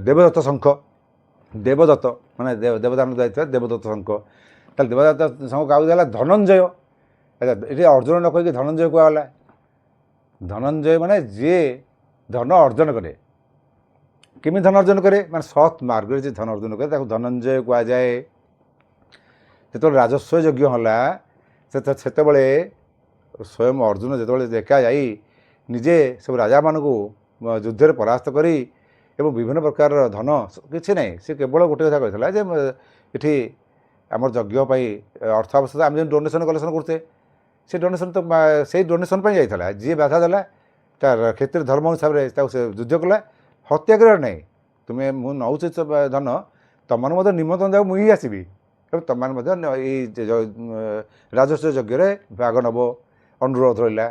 ଦେବଦତ୍ତ ଶଙ୍ଖ। ଦେବଦତ୍ତ ମାନେ ଦେବତାମାନଙ୍କୁ ଦିଆଯାଇଥିବା ଦେବଦତ୍ତ ଶଙ୍ଖ। ତାହେଲେ ଦେବଦତ୍ତ ଶଙ୍ଖ କାହାକୁ ହେଲା? ଧନଞ୍ଜୟ। ଆଚ୍ଛା, ଏଠି ଅର୍ଜୁନ ନ କହିକି ଧନଞ୍ଜୟ କୁହାଗଲା। ଧନଞ୍ଜୟ ମାନେ ଯିଏ ଧନ ଅର୍ଜନ କରେ। କେମିତି ଧନ ଅର୍ଜନ କରେ? ମାନେ ସତ୍ ମାର୍ଗରେ ଯିଏ ଧନ ଅର୍ଜନ କରେ ତାକୁ ଧନଞ୍ଜୟ କୁହାଯାଏ। ଯେତେବେଳେ ରାଜସ୍ୱ ଯଜ୍ଞ ହେଲା ସେତେବେଳେ ସ୍ୱୟଂ ଅର୍ଜୁନ ଯେତେବେଳେ ଦେଖା ଯାଇ ନିଜେ ସବୁ ରାଜାମାନଙ୍କୁ ଯୁଦ୍ଧରେ ପରାସ୍ତ କରି ଏବଂ ବିଭିନ୍ନ ପ୍ରକାରର ଧନ, କିଛି ନାହିଁ, ସେ କେବଳ ଗୋଟେ କଥା କହିଥିଲା ଯେ ଏଠି ଆମର ଯଜ୍ଞ ପାଇଁ ଅର୍ଥ ଆବଶ୍ୟକ, ଆମେ ଯେମିତି ଡୋନେସନ୍ କଲେକ୍ସନ୍ କରୁଛେ, ସେ ଡୋନେସନ୍ ତ ସେଇ ଡୋନେସନ୍ ପାଇଁ ଯାଇଥିଲା। ଯିଏ ବାଧା ଦେଲା ତାର କ୍ଷେତ୍ରରେ ଧର୍ମ ହିସାବରେ ତାକୁ ସେ ଯୁଦ୍ଧ କଲା। ହତ୍ୟା କରିବାର ନାହିଁ, ତୁମେ ମୁଁ ନେଉଛି ଧନ, ତମମାନେ ମଧ୍ୟ ନିମନ୍ତ୍ରଣ ଯାଉ, ମୁଁ ହିଁ ଆସିବି ଏବଂ ତମମାନେ ମଧ୍ୟ ଏଇ ରାଜସ୍ୱ ଯଜ୍ଞରେ ଭାଗ ନେବ ଅନୁରୋଧ ରହିଲା।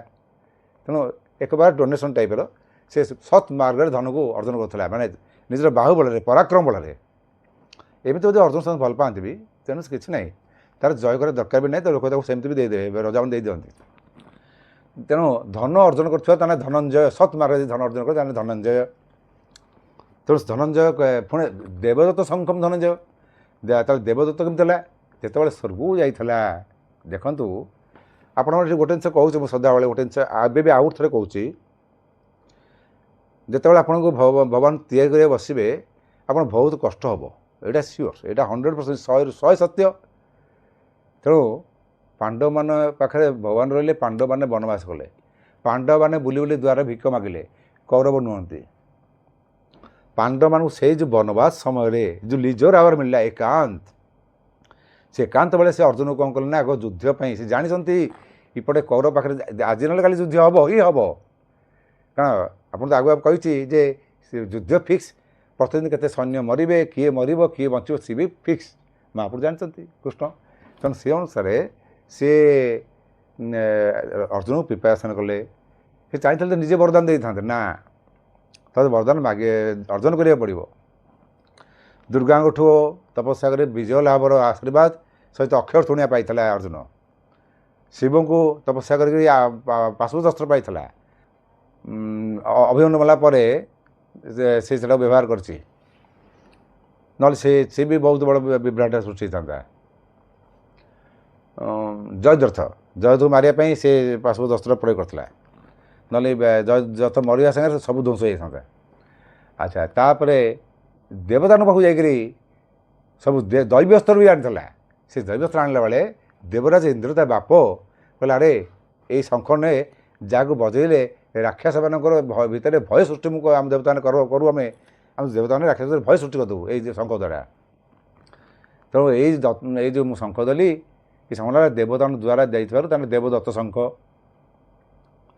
ତେଣୁ ଏକବାର ଡୋନେସନ୍ ଟାଇପ୍ର ସେ ସତ୍ ମାର୍ଗରେ ଧନକୁ ଅର୍ଜନ କରୁଥିଲା, ମାନେ ନିଜର ବାହୁବଳରେ, ପରାକ୍ରମ ବଳରେ। ଏମିତି ଯଦି ଅର୍ଜୁନ ସହିତ ଭଲ ପାଆନ୍ତି ବି, ତେଣୁ କିଛି ନାହିଁ, ତାର ଜୟ କରିବା ଦରକାର ବି ନାହିଁ, ତ ଲୋକ ତାକୁ ସେମିତି ବି ଦେଇଦେବେ, ରଜାମାନେ ଦେଇଦିଅନ୍ତି। ତେଣୁ ଧନ ଅର୍ଜନ କରୁଥିବା ତାହେଲେ ଧନଞ୍ଜୟ, ସତ୍ ମାର୍ଗରେ ଯଦି ଧନ ଅର୍ଜନ କରେ ତାହେଲେ ଧନଞ୍ଜୟ। ତେଣୁ ଧନଞ୍ଜୟ ପୁଣି ଦେବଦତ୍ତ ଶଙ୍ଖମ୍ ଧନଞ୍ଜୟ। ତାହେଲେ ଦେବଦତ୍ତ କେମିତି ହେଲା? ଯେତେବେଳେ ସ୍ୱର୍ଗକୁ ଯାଇଥିଲା। ଦେଖନ୍ତୁ, ଆପଣଙ୍କର ଏଠି ଗୋଟେ ଜିନିଷ କହୁଛି ମୁଁ ସଦାବେଳେ, ଗୋଟେ ଜିନିଷ ଏବେ ବି ଆଉ ଥରେ କହୁଛି। ଯେତେବେଳେ ଆପଣଙ୍କୁ ଭଗବାନ ତିଆରି କରିବାକୁ ବସିବେ, ଆପଣ ବହୁତ କଷ୍ଟ ହେବ, ଏଇଟା ସିଓର, ଏଇଟା 100%, 100% ସତ୍ୟ। ତେଣୁ ପାଣ୍ଡବମାନ ପାଖରେ ଭଗବାନ ରହିଲେ, ପାଣ୍ଡବମାନେ ବନବାସ କଲେ, ପାଣ୍ଡବମାନେ ବୁଲି ବୁଲି ଦ୍ୱାର ଭିକ ମାଗିଲେ, କୌରବ ନୁହନ୍ତି। ପାଣ୍ଡବମାନଙ୍କୁ ସେଇ ଯେଉଁ ବନବାସ ସମୟରେ ଯେଉଁ ଲିଜର ଆୱାର ମିଳିଲା, ଏକାନ୍ତ, ସେ ଏକାନ୍ତ ବେଳେ ସେ ଅର୍ଜୁନକୁ କ'ଣ କଲେ ନା, ଆଗ ଯୁଦ୍ଧ ପାଇଁ ସେ ଜାଣିଛନ୍ତି ଏପଟେ କୌରବ ପାଖରେ ଆଜି ନହେଲେ କାଲି ଯୁଦ୍ଧ ହେବ ହିଁ ହେବ। କାରଣ ଆପଣ ତ ଆଗୁଆ କହିଛି ଯେ ଯୁଦ୍ଧ ଫିକ୍ସ, ପ୍ରତିଦିନ କେତେ ସୈନ୍ୟ ମରିବେ, କିଏ ମରିବ କିଏ ବଞ୍ଚିବ, ସିଏ ବି ଫିକ୍ସ, ମହାପୁରୁ ଜାଣିଛନ୍ତି କୃଷ୍ଣ। ତେଣୁ ସେ ଅନୁସାରେ ସେ ଅର୍ଜୁନକୁ ପ୍ରିପାରେସନ୍ କଲେ। ସେ ଚାହିଁଥିଲେ ତ ନିଜେ ବରଦାନ ଦେଇଥାନ୍ତେ, ନା, ତାହେଲେ ବରଦାନ ଅର୍ଜନ କରିବାକୁ ପଡ଼ିବ। ଦୁର୍ଗାଙ୍କଠୁ ତପସ୍ୟା କରି ବିଜୟ ଲାଭର ଆଶୀର୍ବାଦ ସହିତ ଅକ୍ଷର ତୃଣୀୟା ପାଇଥିଲା ଅର୍ଜୁନ। ଶିବଙ୍କୁ ତପସ୍ୟା କରିକି ପାଶୁପତାସ୍ତ୍ର ପାଇଥିଲା। ଅଭିମନ୍ୟୁ ମଲା ପରେ ସେ ସେଟାକୁ ବ୍ୟବହାର କରିଛି, ନହେଲେ ସେ ବି ବହୁତ ବଡ଼ ବିଭ୍ରାଟ ସୃଷ୍ଟି ହେଇଥାନ୍ତା। ଜୟଦ୍ରଥ ମାରିବା ପାଇଁ ସେ ପାଶୁପତାସ୍ତ୍ର ପ୍ରୟୋଗ କରିଥିଲା, ନହେଲେ ଜୟଦ୍ରଥ ମରିବା ସାଙ୍ଗରେ ସବୁ ଧ୍ୱଂସ ହେଇଥାନ୍ତା। ଆଚ୍ଛା, ତାପରେ ଦେବତାଙ୍କ ପାଖକୁ ଯାଇକରି ସବୁ ଦୈବୀ ଅସ୍ତ୍ର ବି ଆଣିଥିଲା। ସେ ଦୈବୀ ଅସ୍ତ୍ର ଆଣିଲା ବେଳେ ଦେବରାଜ ଇନ୍ଦ୍ର ତା ବାପ କହିଲା, ଆରେ ଏଇ ଶଙ୍ଖ ନେ, ଯାହାକୁ ବଜେଇଲେ ରାକ୍ଷସମାନଙ୍କର ଭିତରେ ଭୟ ସୃଷ୍ଟି ଆମ ଦେବତାମାନେ କରୁ, ଆମେ ଦେବତାମାନେ ରାକ୍ଷସରେ ଭୟ ସୃଷ୍ଟି କରିଦେବୁ ଏଇ ଶଙ୍ଖ ଦ୍ୱାରା। ତେଣୁ ଏଇ ଯେଉଁ ମୁଁ ଶଙ୍ଖ ଦେଲି, ଏ ଶଙ୍ଖ ଦେବତାଙ୍କ ଦ୍ୱାରା ଯାଇଥିବାରୁ ତାହେଲେ ଦେବଦତ୍ତ ଶଙ୍ଖ।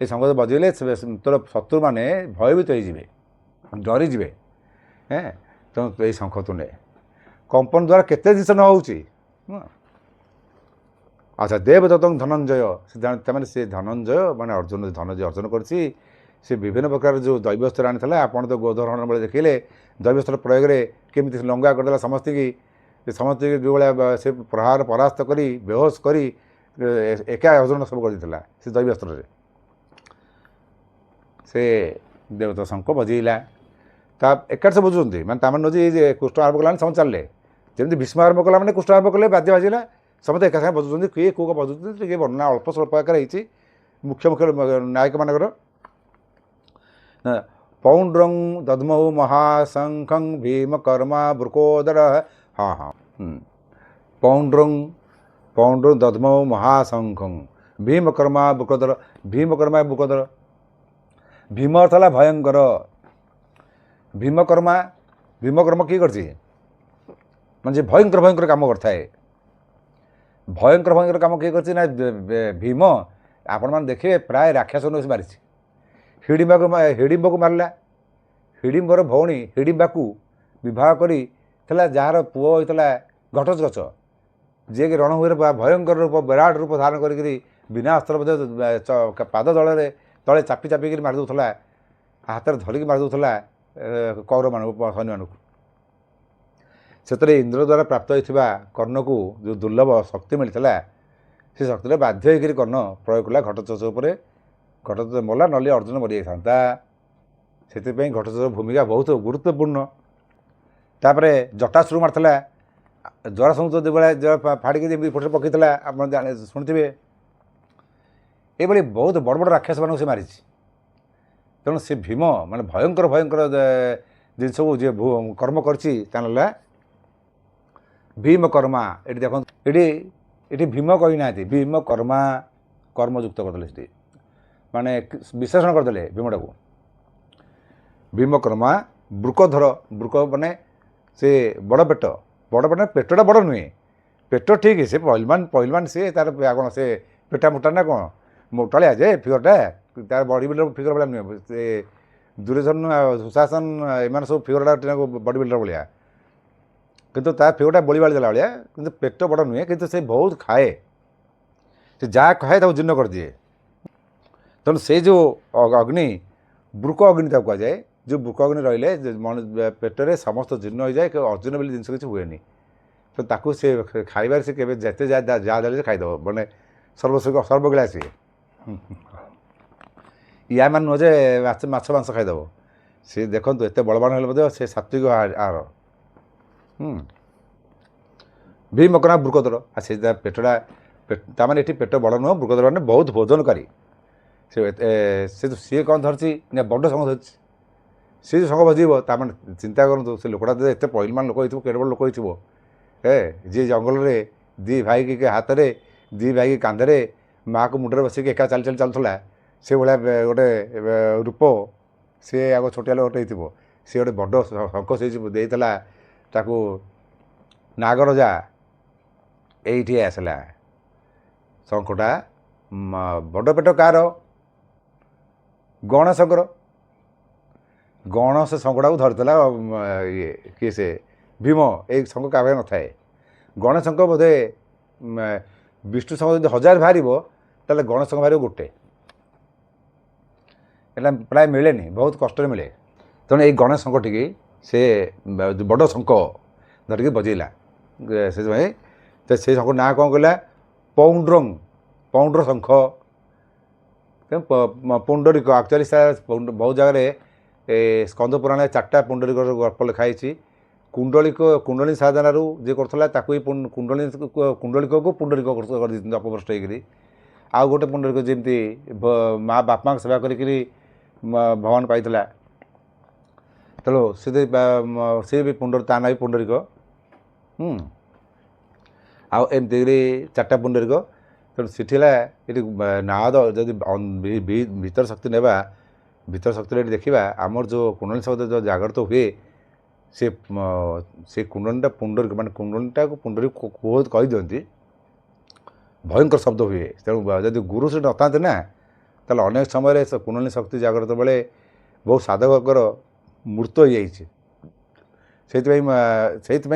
ଏ ଶଙ୍ଖ ବଜେଇଲେ ତୋର ଶତ୍ରୁମାନେ ଭୟଭୀତ ହେଇଯିବେ, ଡରିଯିବେ। ତେଣୁ ଏଇ ଶଙ୍ଖ ତୁ ନେ। କମ୍ପନ ଦ୍ୱାରା କେତେ ଜିନିଷ ନ ହେଉଛି। ଆଚ୍ଛା, ଦେବଦତ୍ତଂ ଧନଞ୍ଜୟ, ତାମାନେ ସେ ଧନଞ୍ଜୟ ମାନେ ଅର୍ଜୁନ ଧନ ଯେ ଅର୍ଜନ କରିଛି, ସେ ବିଭିନ୍ନ ପ୍ରକାର ଯେଉଁ ଦୈବସ୍ତ୍ର ଆଣିଥିଲା। ଆପଣ ତ ଗୋଧରଣ ବେଳେ ଦେଖିଲେ ଦୈବସ୍ତ୍ର ପ୍ରୟୋଗରେ କେମିତି ଲଙ୍ଗା କରିଦେଲା ସମସ୍ତଙ୍କୁ ଯେଉଁଭଳିଆ ସେ ପରାସ୍ତ କରି ବେହୋସ କରି ଏକା ଅର୍ଜନ ସବୁ କରିଦେଇଥିଲା ସେ ଦୈବସ୍ତ୍ରରେ। ସେ ଦେବତା ଶଙ୍ଖ ବଜେଇଲା, ତା ଏକାଠି ସେ ବୁଝୁଛନ୍ତି, ମାନେ ତାମାନେ ନୁହେଁ ଯେ କୃଷ୍ଣ ଆରମ୍ଭ କଲା ମାନେ ସମସ୍ତେ ଚାଲିଲେ। ଯେମିତି ଭୀଷ୍ମ ଆରମ୍ଭ କଲା ମାନେ କୃଷ୍ଣ ଆରମ୍ଭ କଲେ, ବାଦ୍ୟ ବାଜିଲା, ସମସ୍ତେ ଏକା ସାଙ୍ଗେ ବଜୁଛନ୍ତି। କିଏ କେଉଁ ବଜୁଛନ୍ତି ଟିକେ ବର୍ଣ୍ଣନା ଅଳ୍ପ ସ୍ୱଳ୍ପ ଆକାରରେ ହେଇଛି ମୁଖ୍ୟ ନାୟକମାନଙ୍କର। पौंड्रं दद्मौ महाशंखं भीमकर्मा वृकोदर। हाँ हाँ पौंड्रं पौंड्रं दद्मौ महाशंखं भीमकर्मा वृकोदर। भीमकर्मा वृकोदर भीम अर्थ है भयंकर। भीमकर्मा भीमकर्मा किए कर म्हणजे भयंकर भयंकर काम करता है। भयंकर भयंकर काम किए कर भीम। आपण मैंने देखिए प्राय राक्षस मारी हिडिंबा को मारला। हिडिंबर भौणी हिडिंबा को विवाह करी जार पुओ होता घटोत्कच जी कि रणभूमि भयंकर रूप विराट रूप धारण करी बिना अस्त्र पाद दल तले चापी चापिक मारी दूसरा हाथ में धरिकी मारी दूसरा कौरव मान सैन्य मानक। से इंद्र द्वारा प्राप्त होता कर्ण को जो दुर्लभ शक्ति मिलता से शक्ति बाध्य होकर कर्ण प्रयोग कला घटोत्कच उपर। घटोत्कच मरला नली अर्जुन मरी जाता से घटोत्कच भूमिका बहुत गुरुत्वपूर्ण। तापर जटासुर मारता जरासंध जो भाई फाड़ी जमी फोटे पकई आप शुणुवे ये बहुत बड़ बड़ राक्षस मानक से मारी। तेणु से भीम माने भयंकर भयंकर जिनस को जी कर्म कर भीम कर्मा। ये देखो ये भीम कही ना भीम कर्मा कर्मयुक्त करदे माने विशेषण करदे भीमटा को भीम कर्मा वृकधर। वृक माने से बड़ पेट पेटटा बड़ नुहे पेट ठीक से पहलवान सी तार कौन से पेटा मोटा ना कौन मोटालिया जे फिगरटा तार बॉडी बिल्डर फिगर भाया नुहे से दुर्योधन सुशासन एम सब फिगरटा बॉडी बिल्डर भाया किंतु तार फिगरटा बड़ी बाड़ी देला भाया कि पेट बड़ नुहे कि से बहुत खाए से जहाँ खाए जीर्ण कर दिए। तेणु से जो अग्नि वृक अग्नि कह जाए जो वृक अग्नि रही पेटर समस्त जीर्ण हो जाए अजीर्ण बोली जिनस किसी हुए तो ताकू से खाइबार से केवे जेते जहाँ देले खाईदेव मैंने सर्वगिला सी या मान नुहे जे माछ मांस खाईदेव सी देखो एत बलवान हो से सात्विक आहार। भीम करा वृकधर से पेटटा ताने ये पेट बड़ नुह वृकधर मैंने बहुत भोजनकारी से सी कौन धरती बड़ संघ धरती सी जो संघ बजेब ताने चिंता करूँ से लोकटा एत पहलवान लोक हो केड़ बड़ लोक हो जी जंगल में दी भाई के हाथ में दी भाई के कांधे माँ को मुंडे बसिक एका चल चलुला से भाया गोटे रूप सी आग छोटिया गोटे हो सी गोटे बड़ शंख से देता ताकू नागरजा ये आसला शंखटा बड़ पेट कार गणेशकर गणेश शंखटा को धरता ये किए से भीम एक शंख क्या न थाए गणेश शंख बोधे विष्णु शंख जो 1000 बाहर ताले गणेश शंख बाहर गोटे एटा प्राय मिले बहुत कष्ट मिले। तेणु ये गणेश शंख टी से बड़ शंख धरिकी बजेला से से शंख ना कौन कहला पौंड्रंग पौंड्र शंख पुंडरीक एक्चुअली बहुत जगह स्कंद पुराण 4टा पुंडरीक गल्प लिखाई। कुंडलिक कुंडली साधना जी करता कुंडलिक को पुंडरीक कर अपभ्रष्ट होकर आउ गोटे पुंडरीक जमी माँ बापा सेवा करी भगवान पाइला तेणु सी भी पुंडर ता ना भी पुंडरीक आमती 4टा पुंडरीक तेणु सीठीला ये नाद जदि भीतर शक्ति नेबा भीतर शक्ति देखा आमर जो कुंडली शब्द जो जागृत हुए से कुंडलीटा पुंडरीक मान कुंडलीटा को पुंडरीक कही दिखती भयंकर शब्द हुए। तेणु जदि गुरु से नता ना ताल अनेक समय कुंडली शक्ति जागृत बेले बहुत साधकर मृत्यु हो जाइए। से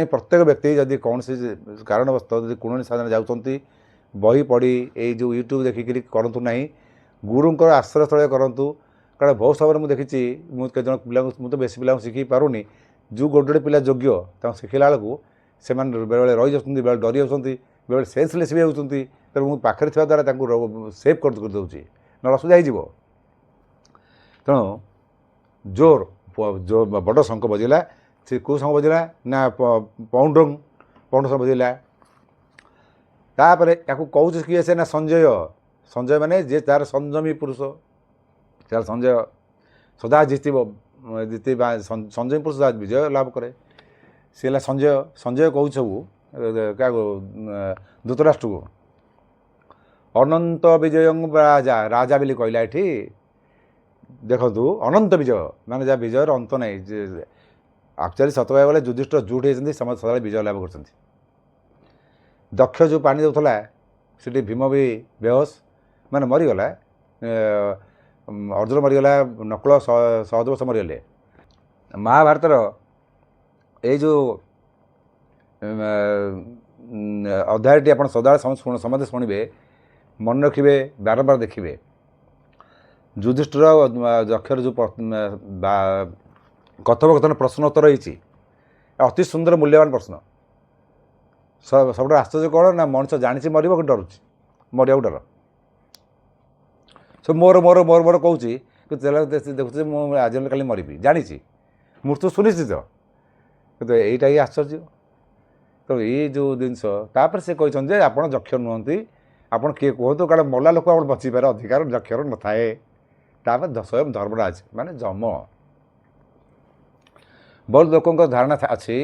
प्रत्येक व्यक्ति जदि कौन से कारणवश जब कुंडली साधना जाऊँच बही पढ़ी ये जो यूट्यूब देखिक करूँ ना गुरुंर आश्रयस्थल करूँ कारण बहुत समय मुझे देखी मुझे पिला मुझे बेस पिला शिखी पारूनी जो गोटे पिला योग्य शिखला बेलू से बेले रही जाती बेले डरी जाती बेले सेन्सलेस भी होती तेणु मुझे पाखे थी द्वारा सेव कर दूसरी ना असुविधा हो। तेणु जोर जो बड़ शंख बजेला से कौ शंख बजेला ना पौंड्रंग पौंड शंख बजेला तापर या कौच किए से ना संजय संजय माने जे तार संयमी पुरुष तार संजय सदा जित ଜିତି ସଞ୍ଜୟ ପ୍ରସାଦ ବିଜୟ ଲାଭ କରେ। ସେ ହେଲା ସଞ୍ଜୟ କହୁଛି ସବୁ କାହାକୁ ଧୃତରାଷ୍ଟ୍ରକୁ ଅନନ୍ତ ବିଜୟଂ ରାଜା ବୋଲି କହିଲା ଏଠି। ଦେଖନ୍ତୁ ଅନନ୍ତ ବିଜୟ ମାନେ ଯାହା ବିଜୟର ଅନ୍ତ ନାହିଁ। ଆକ୍ଚୁଆଲି ସତ କହିବାକୁ ଗଲେ ଯୁଧିଷ୍ଠିର ଯେଉଁଠି ହେଇଛନ୍ତି ସମସ୍ତେ ସଦାବେଳେ ବିଜୟ ଲାଭ କରୁଛନ୍ତି। ଦକ୍ଷ ଯେଉଁ ପାଣି ଦେଉଥିଲା ସେଠି ଭୀମ ବି ବେହୋସ୍ ମାନେ ମରିଗଲା, ଅର୍ଜୁନ ମରିଗଲା, ନକୁଳ ସହଦେବ ସବୁ ମରିଗଲେ। ମହାଭାରତର ଏଇ ଯେଉଁ ଅଧ୍ୟାୟଟି ଆପଣ ସଦାବେଳେ ସମସ୍ତେ ଶୁଣିବେ, ମନେ ରଖିବେ, ବାରମ୍ବାର ଦେଖିବେ। ଯୁଧିଷ୍ଠିର ଦକ୍ଷର ଯେଉଁ କଥୋପକଥନ ପ୍ରଶ୍ନ ଉତ୍ତର ହେଇଛି ଅତି ସୁନ୍ଦର ମୂଲ୍ୟବାନ ପ୍ରଶ୍ନ। ସବୁଠୁ ଆଶ୍ଚର୍ଯ୍ୟ କ'ଣ ନା ମଣିଷ ଜାଣିଛି ମରିବ କିନ୍ତୁ ଡରୁଛି, ମରିବାକୁ ଡର। ସବୁ ମୋର ମୋର ମୋର ମୋର କହୁଛି କିନ୍ତୁ ଦେଖୁଛି ମୁଁ ଆଜି ନହେଲେ କାଲି ମରିବି, ଜାଣିଛି ମୃତ୍ୟୁ ସୁନିଶ୍ଚିତ, କିନ୍ତୁ ଏଇଟା ହିଁ ଆଶ୍ଚର୍ଯ୍ୟ। ତ ଏଇ ଯେଉଁ ଜିନିଷ ତାପରେ ସେ କହିଛନ୍ତି ଯେ ଆପଣ ଯକ୍ଷ ନୁହନ୍ତି, ଆପଣ କିଏ କୁହନ୍ତୁ, କାରଣ ମଲା ଲୋକ ଆପଣ ବଞ୍ଚିବାର ଅଧିକାର ଯକ୍ଷର ନଥାଏ। ତାପରେ ସ୍ୱୟଂ ଧର୍ମରାଜ ମାନେ ଯମ। ବହୁତ ଲୋକଙ୍କ ଧାରଣା ଅଛି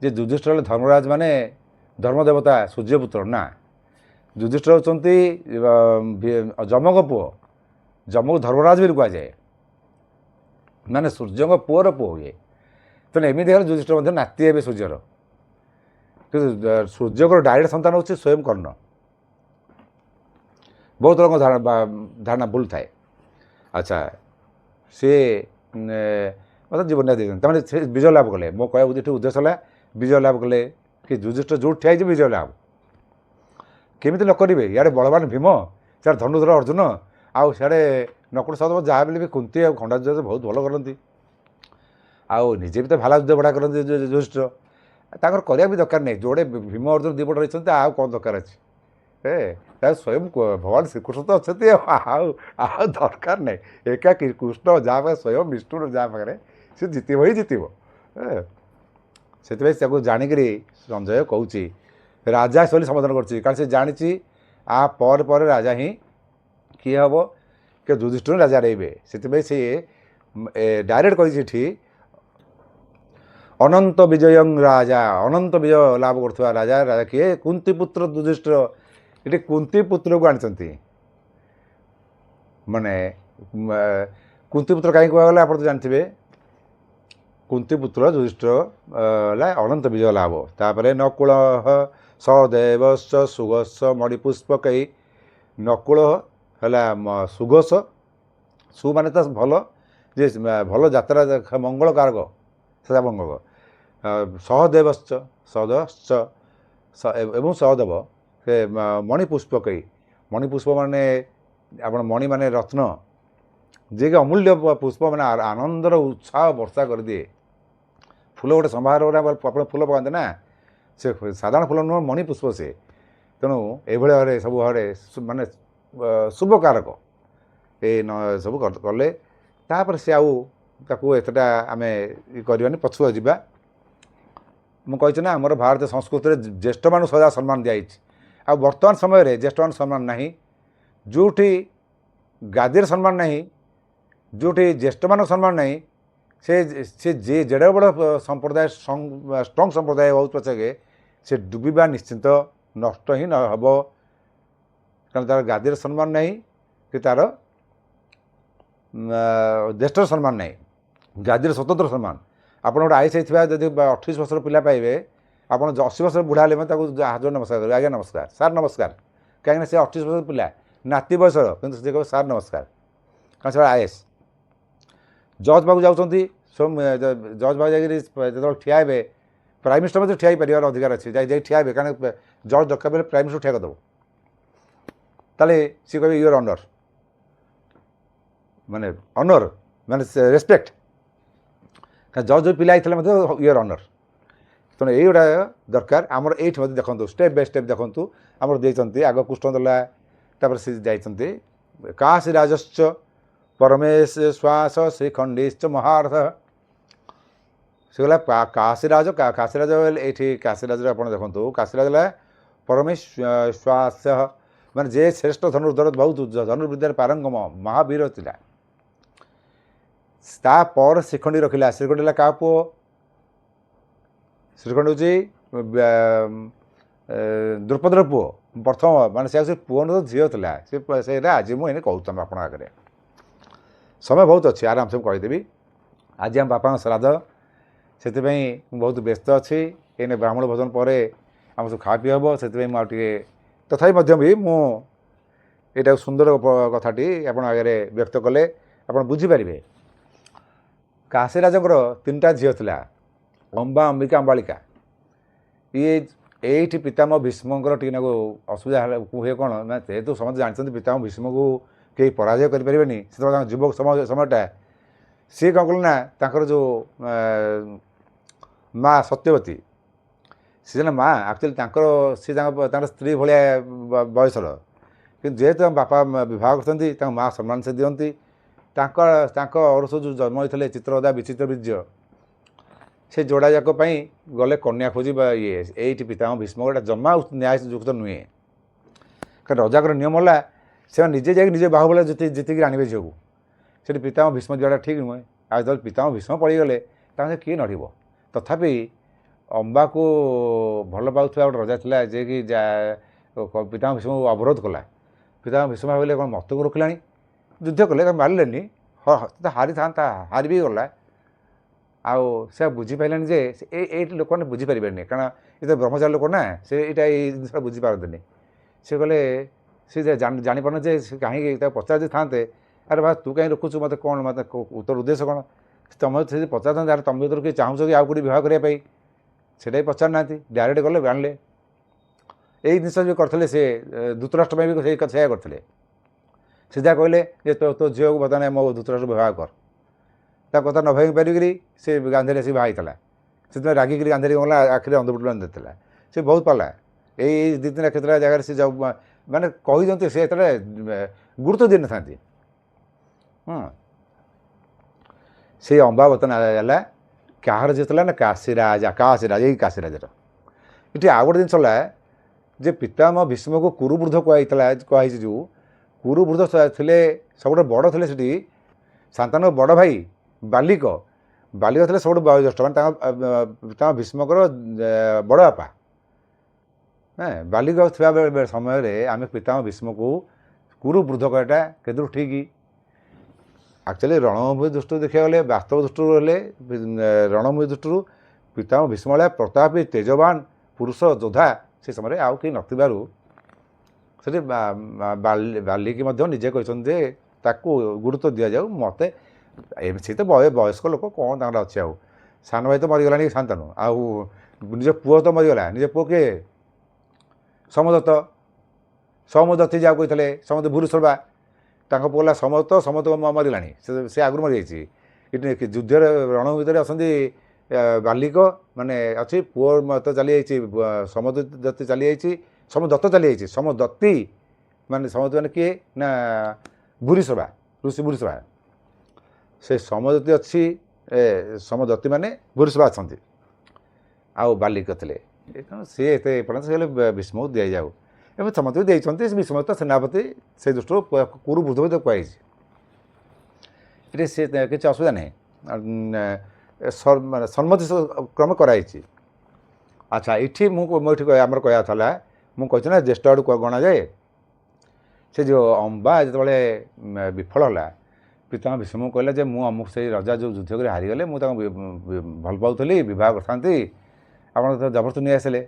ଯେ ଯୁଧିଷ୍ଠିର ହେଲେ ଧର୍ମରାଜ ମାନେ ଧର୍ମଦେବତା ସୂର୍ଯ୍ୟପୁତ୍ର। ନା, ଯୁଧିଷ୍ଠିର ହେଉଛନ୍ତି ଯମଙ୍କ ପୁଅ। ଯମକୁ ଧର୍ମରାଜ ବୋଲି କୁହାଯାଏ, ମାନେ ସୂର୍ଯ୍ୟଙ୍କ ପୁଅର ପୁଅ ହୁଏ। ତେଣୁ ଏମିତି ହେଲେ ଯୁଧିଷ୍ଠିର ମଧ୍ୟ ନାତି ହେବେ ସୂର୍ଯ୍ୟର, କିନ୍ତୁ ସୂର୍ଯ୍ୟଙ୍କର ଡାଇରେକ୍ଟ ସନ୍ତାନ ହେଉଛି ସ୍ୱୟଂ କର୍ଣ୍ଣ। ବହୁତ ଲୋକଙ୍କ ଧାରଣା ଭୁଲ ଥାଏ। ଆଚ୍ଛା, ସିଏ ମୋତେ ଜୀବନ ଦେଇଛନ୍ତି, ତାମାନେ ସେ ବିଜୟ ଲାଭ କଲେ। ମୋ କହିବା ଉଦ୍ଦେଶ୍ୟ ହେଲା ବିଜୟ ଲାଭ କଲେ କି ଯୁଧିଷ୍ଠିର ଯେଉଁଠି ଠିଆ ହେଇଛି ବିଜୟ ଲାଭ କେମିତି ନ କରିବେ। ଇଆଡ଼େ ବଳବାନ ଭୀମ, ସିଆଡ଼େ ଧନୁଧର ଅର୍ଜୁନ, ଆଉ ସିଆଡ଼େ ନକୁଳ ସହଦେବ, ଯାହା ବି ବି କୁନ୍ତି ଆଉ ଖଣ୍ଡାଧ୍ୱଜ ବହୁତ ଭଲ କରନ୍ତି, ଆଉ ନିଜେ ବି ତ ଭାଲା ଯୁଦ୍ଧ ବଢ଼ା କରନ୍ତି ଯୁଧିଷ୍ଠିର। ତାଙ୍କର କରିବା ବି ଦରକାର ନାହିଁ, ଯୋଡ଼େ ଭୀମ ଅର୍ଜୁନ ଦୁଇ ପଟ ରହିଛନ୍ତି ଆଉ କ'ଣ ଦରକାର ଅଛି। ତାକୁ ସ୍ୱୟଂ ଭଗବାନ ଶ୍ରୀକୃଷ୍ଣ ତ ଅଛନ୍ତି, ଆଉ ଦରକାର ନାହିଁ। ଏକା କୃଷ୍ଣ ଯାହା ପାଖରେ ସ୍ୱୟଂ ବିଷ୍ଣୁ ଯାହା ପାଖରେ ସେ ଜିତିବ ହିଁ ଜିତିବ। ସେଥିପାଇଁ ତାକୁ ଜାଣିକିରି ସଞ୍ଜୟ କହୁଛି ରାଜା ବୋଲି ସମ୍ବୋଧନ କରୁଛି, କାରଣ ସେ ଜାଣିଛି ଆ ପରେ ପରେ ରାଜା ହିଁ କିଏ ହେବ, କି ଯୁଧିଷ୍ଠିର ରାଜା ରହିବେ। ସେଥିପାଇଁ ସେ ଡାଇରେକ୍ଟ କହିଛି ଏଠି ଅନନ୍ତ ବିଜୟଂ ରାଜା, ଅନନ୍ତ ବିଜୟ ଲାଭ କରୁଥିବା ରାଜା। ରାଜା କିଏ? କୁନ୍ତି ପୁତ୍ର ଯୁଧିଷ୍ଠିର। ଏଠି କୁନ୍ତି ପୁତ୍ରକୁ ଆଣିଛନ୍ତି, ମାନେ କୁନ୍ତି ପୁତ୍ର କାହିଁକି କୁହାଗଲା ଆପଣ ତ ଜାଣିଥିବେ। କୁନ୍ତି ପୁତ୍ର ଯୁଧିଷ୍ଠିର ହେଲା ଅନନ୍ତ ବିଜୟ ଲାଭ। ତାପରେ ନକୁଳ ସହଦେବଶ୍ଚ ସୁଘୋଷ ମଣିପୁଷ୍ପକୈ। ନକୁଳ ହେଲା ସୁଘୋଷ, ସୁ ମାନେ ତ ଭଲ, ଯେ ଭଲ ଯାତ୍ରା ମଙ୍ଗଳକାରକ, ସଦା ମଙ୍ଗଳ। ସହଦେବଶ୍ଚ ଏବଂ ସହଦେବ ସେ ମଣିପୁଷ୍ପକୈ। ମଣିପୁଷ୍ପ ମାନେ ଆପଣ ମଣି ମାନେ ରତ୍ନ, ଯିଏକି ଅମୂଲ୍ୟ ପୁଷ୍ପ, ମାନେ ଆନନ୍ଦର ଉତ୍ସାହ ବର୍ଷା କରିଦିଏ। ଫୁଲ ଗୋଟେ ସମାରୋହରେ ଆପଣ ଫୁଲ ପକାନ୍ତି ନା, ସେ ସାଧାରଣ ଫୁଲ ନୁହଁ, ମଣି ପୁଷ୍ପ ସେ। ତେଣୁ ଏଇଭଳି ଭାବରେ ସବୁ ଭାବରେ ମାନେ ଶୁଭକାରକ ସବୁ କଲେ। ତାପରେ ସେ ଆଉ ତାକୁ ଏତେଟା ଆମେ କରିବାନି, ପଛୁଆ ଯିବା। ମୁଁ କହିଛି ନା ଆମର ଭାରତୀୟ ସଂସ୍କୃତିରେ ଜ୍ୟେଷ୍ଠମାନଙ୍କୁ ସଦା ସମ୍ମାନ ଦିଆଯାଇଛି, ଆଉ ବର୍ତ୍ତମାନ ସମୟରେ ଜ୍ୟେଷ୍ଠମାନଙ୍କୁ ସମ୍ମାନ ନାହିଁ। ଯେଉଁଠି ଗାଦିର ସମ୍ମାନ ନାହିଁ, ଯେଉଁଠି ଜ୍ୟେଷ୍ଠମାନଙ୍କ ସମ୍ମାନ ନାହିଁ, ସେ ଯେଡ଼େ ବଡ଼ ସମ୍ପ୍ରଦାୟ ଷ୍ଟ୍ରଙ୍ଗ ସମ୍ପ୍ରଦାୟ ହେଉ ପଛକେ ସେ ଡୁବିବା ନିଶ୍ଚିନ୍ତ, ନଷ୍ଟ ହିଁ ନ ହେବ। କାରଣ ତା'ର ଗାଦିର ସମ୍ମାନ ନାହିଁ କି ତା'ର ଜ୍ୟେଷ୍ଠର ସମ୍ମାନ ନାହିଁ, ଗାଦିର ସ୍ୱତନ୍ତ୍ର ସମ୍ମାନ। ଆପଣ ଗୋଟେ ଆଇସ୍ ହେଇଥିବା ଯଦି 28 ବର୍ଷର ପିଲା ପାଇବେ, ଆପଣ 80 ବର୍ଷର ବୁଢ଼ା ହେଲେ ମଧ୍ୟ ତାକୁ ହାଜର ନମସ୍କାର କରିବେ, ଆଜ୍ଞା ନମସ୍କାର, ସାର୍ ନମସ୍କାର। କାହିଁକିନା ସେ 28 ବର୍ଷର ପିଲା, ନାତି ବୟସର, କିନ୍ତୁ ସେ କହିବ ସାର୍ ନମସ୍କାର, କାରଣ ସେ ଆଇଏସ୍। ଜଜ୍ ପାଖକୁ ଯାଉଛନ୍ତି, ଜଜ୍ ପାଖକୁ ଯାଇକରି ଯେତେବେଳେ ଠିଆ ହେବେ, ପ୍ରାଇମ୍ ମିନିଷ୍ଟର ମଧ୍ୟ ଠିଆ ହେଇପାରିବାର ଅଧିକାର ଅଛି, ଯାଇ ଠିଆ ହେବେ, କାରଣ ଜଜ୍ ଦରକାର ପଡ଼ିଲେ ପ୍ରାଇମ୍ ମିନିଷ୍ଟର ଠିଆ କରିଦେବ। ତାହେଲେ ସିଏ କହିବେ ୟୁଅର୍ ଅନର୍, ମାନେ ଅନର୍ ମାନେ ରେସପେକ୍ଟ। କାରଣ ଜଜ୍ ଯେଉଁ ପିଲା ହେଇଥିଲେ ମଧ୍ୟ ୟୁଅର୍ ଅନର୍। ତେଣୁ ଏଇଗୁଡ଼ା ଦରକାର। ଆମର ଏଇଠି ମଧ୍ୟ ଦେଖନ୍ତୁ, ଷ୍ଟେପ୍ ବାଇ ଷ୍ଟେପ୍ ଦେଖନ୍ତୁ, ଆମର ଦେଇଛନ୍ତି। ଆଗ କୃଷ୍ଣ ଦେଲା, ତାପରେ ସେ ଯାଇଛନ୍ତି କାଶୀ ରାଜଶ୍ଚ ପରମେଶ ଶ୍ୱାସ ଶ୍ରୀଖଣ୍ଡିଶ୍ଚ ମହାରଥ। ସେ ଗଲା କାଶୀରାଜ। କାଶୀରାଜ ଏଇଠି କାଶୀରାଜରେ ଆପଣ ଦେଖନ୍ତୁ, କାଶୀରାଜ ହେଲା ପରମେଶ ଶ୍ୱାସ, ମାନେ ଯେ ଶ୍ରେଷ୍ଠ ଧନୁର୍ଦ୍ଧର, ବହୁତ ଧନୁର୍ବିଦ୍ୟାରେ ପାରଙ୍ଗମ ମହାବୀର ଥିଲା। ତାପରେ ଶ୍ରୀଖଣ୍ଡୀ ରଖିଲା। ଶ୍ରୀଖଣ୍ଡୀ ହେଲା କାହା ପୁଅ? ଶ୍ରୀଖଣ୍ଡୀ ହେଉଛି ଦ୍ରୌପଦୀର ପୁଅ ପ୍ରଥମ, ମାନେ ସେ ହେଉଛି ପୁଅ ନୁହଁ ଝିଅ ଥିଲା। ସେଇଟା ଆଜି ମୁଁ ଏଇନେ କହୁଛି ତୁମ ଆପଣଙ୍କ ଆଗରେ। ସମୟ ବହୁତ ଅଛି, ଆରାମସେ ମୁଁ କହିଦେବି। ଆଜି ଆମ ବାପାଙ୍କ ଶ୍ରାଦ୍ଧ, ସେଥିପାଇଁ ମୁଁ ବହୁତ ବ୍ୟସ୍ତ ଅଛି। ଏଇନେ ବ୍ରାହ୍ମଣ ଭୋଜନ ପରେ ଆମର ସବୁ ଖାଆ ପିଇ ହେବ, ସେଥିପାଇଁ ମୁଁ ଆଉ ଟିକେ ତଥାପି ମଧ୍ୟ ବି ମୁଁ ଏଇଟା ସୁନ୍ଦର କଥାଟି ଆପଣଙ୍କ ଆଗରେ ବ୍ୟକ୍ତ କଲେ ଆପଣ ବୁଝିପାରିବେ। କାଶୀ ରାଜାଙ୍କର 3ଟା ଝିଅ ଥିଲା, ଅମ୍ବା, ଅମ୍ବିକା, ଅମ୍ବାଳିକା। ଏଇଠି ପିତାମହ ଭୀଷ୍ମଙ୍କର ଟିକେ ନାକୁ ଅସୁବିଧା ହୁଏ କ'ଣ ନା, ଯେହେତୁ ସମସ୍ତେ ଜାଣିଛନ୍ତି ପିତାମହ ଭୀଷ୍ମକୁ କେହି ପରାଜୟ କରିପାରିବେନି, ସେତେବେଳେ ତାଙ୍କ ଯୁବକ ସମୟଟା ସିଏ କ'ଣ କଲେ ନା, ତାଙ୍କର ଯେଉଁ ମା ସତ୍ୟବତୀ, ସେ ଜଣେ ମା ଆକ୍ଚୁଆଲି ସେ ତାଙ୍କର ସ୍ତ୍ରୀ ଭଳିଆ ବୟସର, କିନ୍ତୁ ଯେହେତୁ ତାଙ୍କ ବାପା ବିବାହ କରିଛନ୍ତି ତାଙ୍କ ମା ସମ୍ମାନ ସେ ଦିଅନ୍ତି। ତାଙ୍କ ଅରସ ଯେଉଁ ଜନ୍ମ ହୋଇଥିଲେ ଚିତ୍ରଅଦା ବିଚିତ୍ର ବୀର୍ଯ୍ୟ, ସେ ଯୋଡ଼ାଯାକ ପାଇଁ ଗଲେ କନ୍ୟା ଖୋଜି ବା ଏଇଠି ପିତାମହ ଭୀଷ୍ମ ଏଇଟା ଜମା ନ୍ୟାୟଯୁକ୍ତ ନୁହେଁ। କାରଣ ରଜାଙ୍କର ନିୟମ ହେଲା ସେମାନେ ନିଜେ ଯାଇକି ନିଜେ ବାହୁବଳ ଜିତିକି ଆଣିବେ ଝିଅକୁ। ସେଠି ପିତାମହ ଭୀଷ୍ମ ଯିବାଟା ଠିକ୍ ନୁହେଁ। ଆଉ ଯେତେବେଳେ ପିତାମହ ଭୀଷ୍ମ ପଡ଼ିଗଲେ ତାଙ୍କୁ କିଏ ନଡ଼ିବ। ତଥାପି ଅମ୍ବାକୁ ଭଲ ପାଉଥିବା ଗୋଟେ ରଜା ଥିଲା, ଯିଏକି ପିତାମହ ଭୀଷ୍ମକୁ ଅବରୋଧ କଲା। ପିତାମହ ଭୀଷ୍ମ ଭାବିଲେ କ'ଣ ମତକୁ ରଖିଲାଣି, ଯୁଦ୍ଧ କଲେ, ତାକୁ ମାରିଲେନି, ହାରିଥାନ୍ତା, ହାରି ବି ଗଲା। ଆଉ ସେ ବୁଝିପାରିଲାନି ଯେ ଏଇଠି ଲୋକମାନେ ବୁଝିପାରିବେନି, କାରଣ ଏ ତ ବ୍ରହ୍ମଚାରୀ ଲୋକ ନା, ସେ ଏଇଟା ଏଇ ଜିନିଷଟା ବୁଝିପାରନ୍ତିନି। ସେ କହିଲେ ସେ ଜାଣିପାରୁନି ଯେ ସେ କାହିଁକି ତାକୁ ପଚାରି ଦେଇଥାନ୍ତେ, ଆରେ ବା ତୁ କାହିଁ ରଖୁଛୁ ମୋତେ, କ'ଣ ମୋତେ ତୋର ଉଦ୍ଦେଶ୍ୟ କ'ଣ? ତମେ ଯଦି ପଚାରିଥାନ୍ତେ ଆରେ ତମେ ଭିତରୁ କିଏ ଚାହୁଁଛ କି ଆଉ କେଉଁଠି ବିବାହ କରିବା ପାଇଁ, ସେଇଟା ବି ପଚାରିନାହାନ୍ତି, ଡାଇରେକ୍ଟ ଗଲେ ଆଣିଲେ। ଏଇ ଜିନିଷ ବି କରିଥିଲେ ସେ ଧୃତରାଷ୍ଟ୍ର ପାଇଁ ବି ସେଇଆ କରିଥିଲେ। ସିଧା କହିଲେ ଯେ ତୋ ଝିଅକୁ ବର୍ତ୍ତମାନ ମୋ ଧୃତରାଷ୍ଟ୍ର ବିବାହ କର। ତା କଥା ନ ଭାବି ପାରିକିରି ସେ ଗାନ୍ଧାରୀ ଆସିକି ବାହା ହେଇଥିଲା। ସେଥିପାଇଁ ରାଗିକିରି ଗାନ୍ଧାରୀ ଗଲା, ଆଖିରେ ଅନ୍ଧପୁଟୁଳି ଦେଇଥିଲା। ସେ ବହୁତ ପାଲା ଏଇ 2-3 କେତେଟା ଜାଗାରେ ସେ ମାନେ କହିଛନ୍ତି, ସେ ଏତେବେଳେ ଗୁରୁତ୍ୱ ଦେଇନଥାନ୍ତି। ସେଇ ଅମ୍ବା ବର୍ତ୍ତମାନ ହେଲା କାହାର ଝିଅ ଥିଲା ନା, କାଶୀରାଜା। ଏଇ କାଶୀରାଜାର ଏଠି ଆଉ ଗୋଟେ ଜିନିଷ ହେଲା ଯେ ପିତାମହ ଭୀଷ୍ମକୁ କୁରୁବୃଦ୍ଧ କୁହାଯାଇଛି। ଯେଉଁ କୁରୁବୃଦ୍ଧ ଥିଲେ ସବୁଠୁ ବଡ଼ ଥିଲେ ସେଠି ଶାନ୍ତନୁଙ୍କ ବଡ଼ ଭାଇ ବାଲିକ ଥିଲେ ସବୁଠୁ ବয়োଜ୍ୟେଷ୍ଠ, ମାନେ ତାଙ୍କ ଭୀଷ୍ମଙ୍କର ବଡ଼ ବାପା। ବାଲିକ ଥିବା ସମୟରେ ଆମେ ପିତାମହ ଭୀଷ୍ମକୁ କୁରୁବୃଦ୍ଧ କହିବାଟା କେତେଦୂର ଠିକ୍? ଆକ୍ଚୁଆଲି ରଣଭୂମି ଦୃଷ୍ଟିରୁ ଦେଖିବାକୁ ଗଲେ, ବାସ୍ତବ ଦୃଷ୍ଟିରୁ ହେଲେ ରଣଭୂମି ଦୃଷ୍ଟିରୁ ପିତାମହ ଭୀଷ୍ମ ଭଳିଆ ପ୍ରତାପୀ ତେଜବାନ ପୁରୁଷ ଯୋଦ୍ଧା ସେ ସମୟରେ ଆଉ କେହି ନଥିବାରୁ ସେଠି ବାଲିକି ମଧ୍ୟ ନିଜେ କହିଛନ୍ତି ଯେ ତାକୁ ଗୁରୁତ୍ୱ ଦିଆଯାଉ। ମୋତେ ସେ ତ ବୟସ୍କ ଲୋକ, କ'ଣ ତାଙ୍କର ଅଛି ଆଉ। ସାନ ଭାଇ ତ ମରିଗଲାଣି ଶାନ୍ତନୁ, ଆଉ ନିଜ ପୁଅ ତ ମରିଗଲା। ନିଜ ପୁଅ କିଏ? ସୌମଦତ୍ତୀ ଯାହାକୁ କହିଥିଲେ, ସମୁଦ୍ର ଭୂରିଶ୍ରବା, ତାଙ୍କ ପୁଅ ହେଲା ସମତ ମରିଗଲାଣି, ସେ ଆଗରୁ ମରିଯାଇଛି। ଏଠି ଯୁଦ୍ଧରେ ରଣଭୂମି ଭିତରେ ଅଛନ୍ତି ବାଲିକ, ମାନେ ଅଛି ପୁଅ ତ ଚାଲିଯାଇଛି, ସମଦତ୍ତି ଚାଲିଯାଇଛି, ସମଦତ୍ତୀ ମାନେ କିଏ ନା ଭୂରିଶ୍ରବା, ଋଷି ଭୂରିଶ୍ରବା। ସେ ସମଦତ୍ତି ଅଛି, ସମଦତ୍ତି ମାନେ ଭୂରିଶ୍ରବା ଅଛନ୍ତି, ଆଉ ବାଲିକ ଥିଲେ। ସିଏ ଏତେ ଏପର୍ଯ୍ୟନ୍ତ ସେ ହେଲେ ଭୀଷ୍ମକୁ ଦିଆଯାଉ। ଏବେ ସମସ୍ତେ ବି ଦେଇଛନ୍ତି, ଭୀଷ୍ମ ତ ସେନାପତି, ସେ ଦୃଷ୍ଟିରୁ କୁରୁବୃଦ୍ଧ ବି କୁହାଯାଇଛି। ଏଠି ସେ କିଛି ଅସୁବିଧା ନାହିଁ, ସମ୍ମତି କ୍ରମେ କରାଯାଇଛି। ଆଚ୍ଛା, ଏଠି ଆମର କହିବା ଥିଲା, ମୁଁ କହିଛି ନା ଜ୍ୟେଷ୍ଠ ଆଡ଼କୁ ଗଣାଯାଏ। ସେ ଯେଉଁ ଅମ୍ବା ଯେତେବେଳେ ବିଫଳ ହେଲା, ପିତାମହ ଭୀଷ୍ମକୁ କହିଲା ଯେ ମୁଁ ଅମୁକ ସେଇ ରଜା ଯେଉଁ ଯୁଦ୍ଧ କରି ହାରିଗଲେ, ମୁଁ ତାଙ୍କୁ ଭଲ ପାଉଥିଲି, ବିବାହ କରିଥାନ୍ତି, ଆପଣ ତ ଜବରଦସ୍ତି ନେଇ ଆସିଲେ।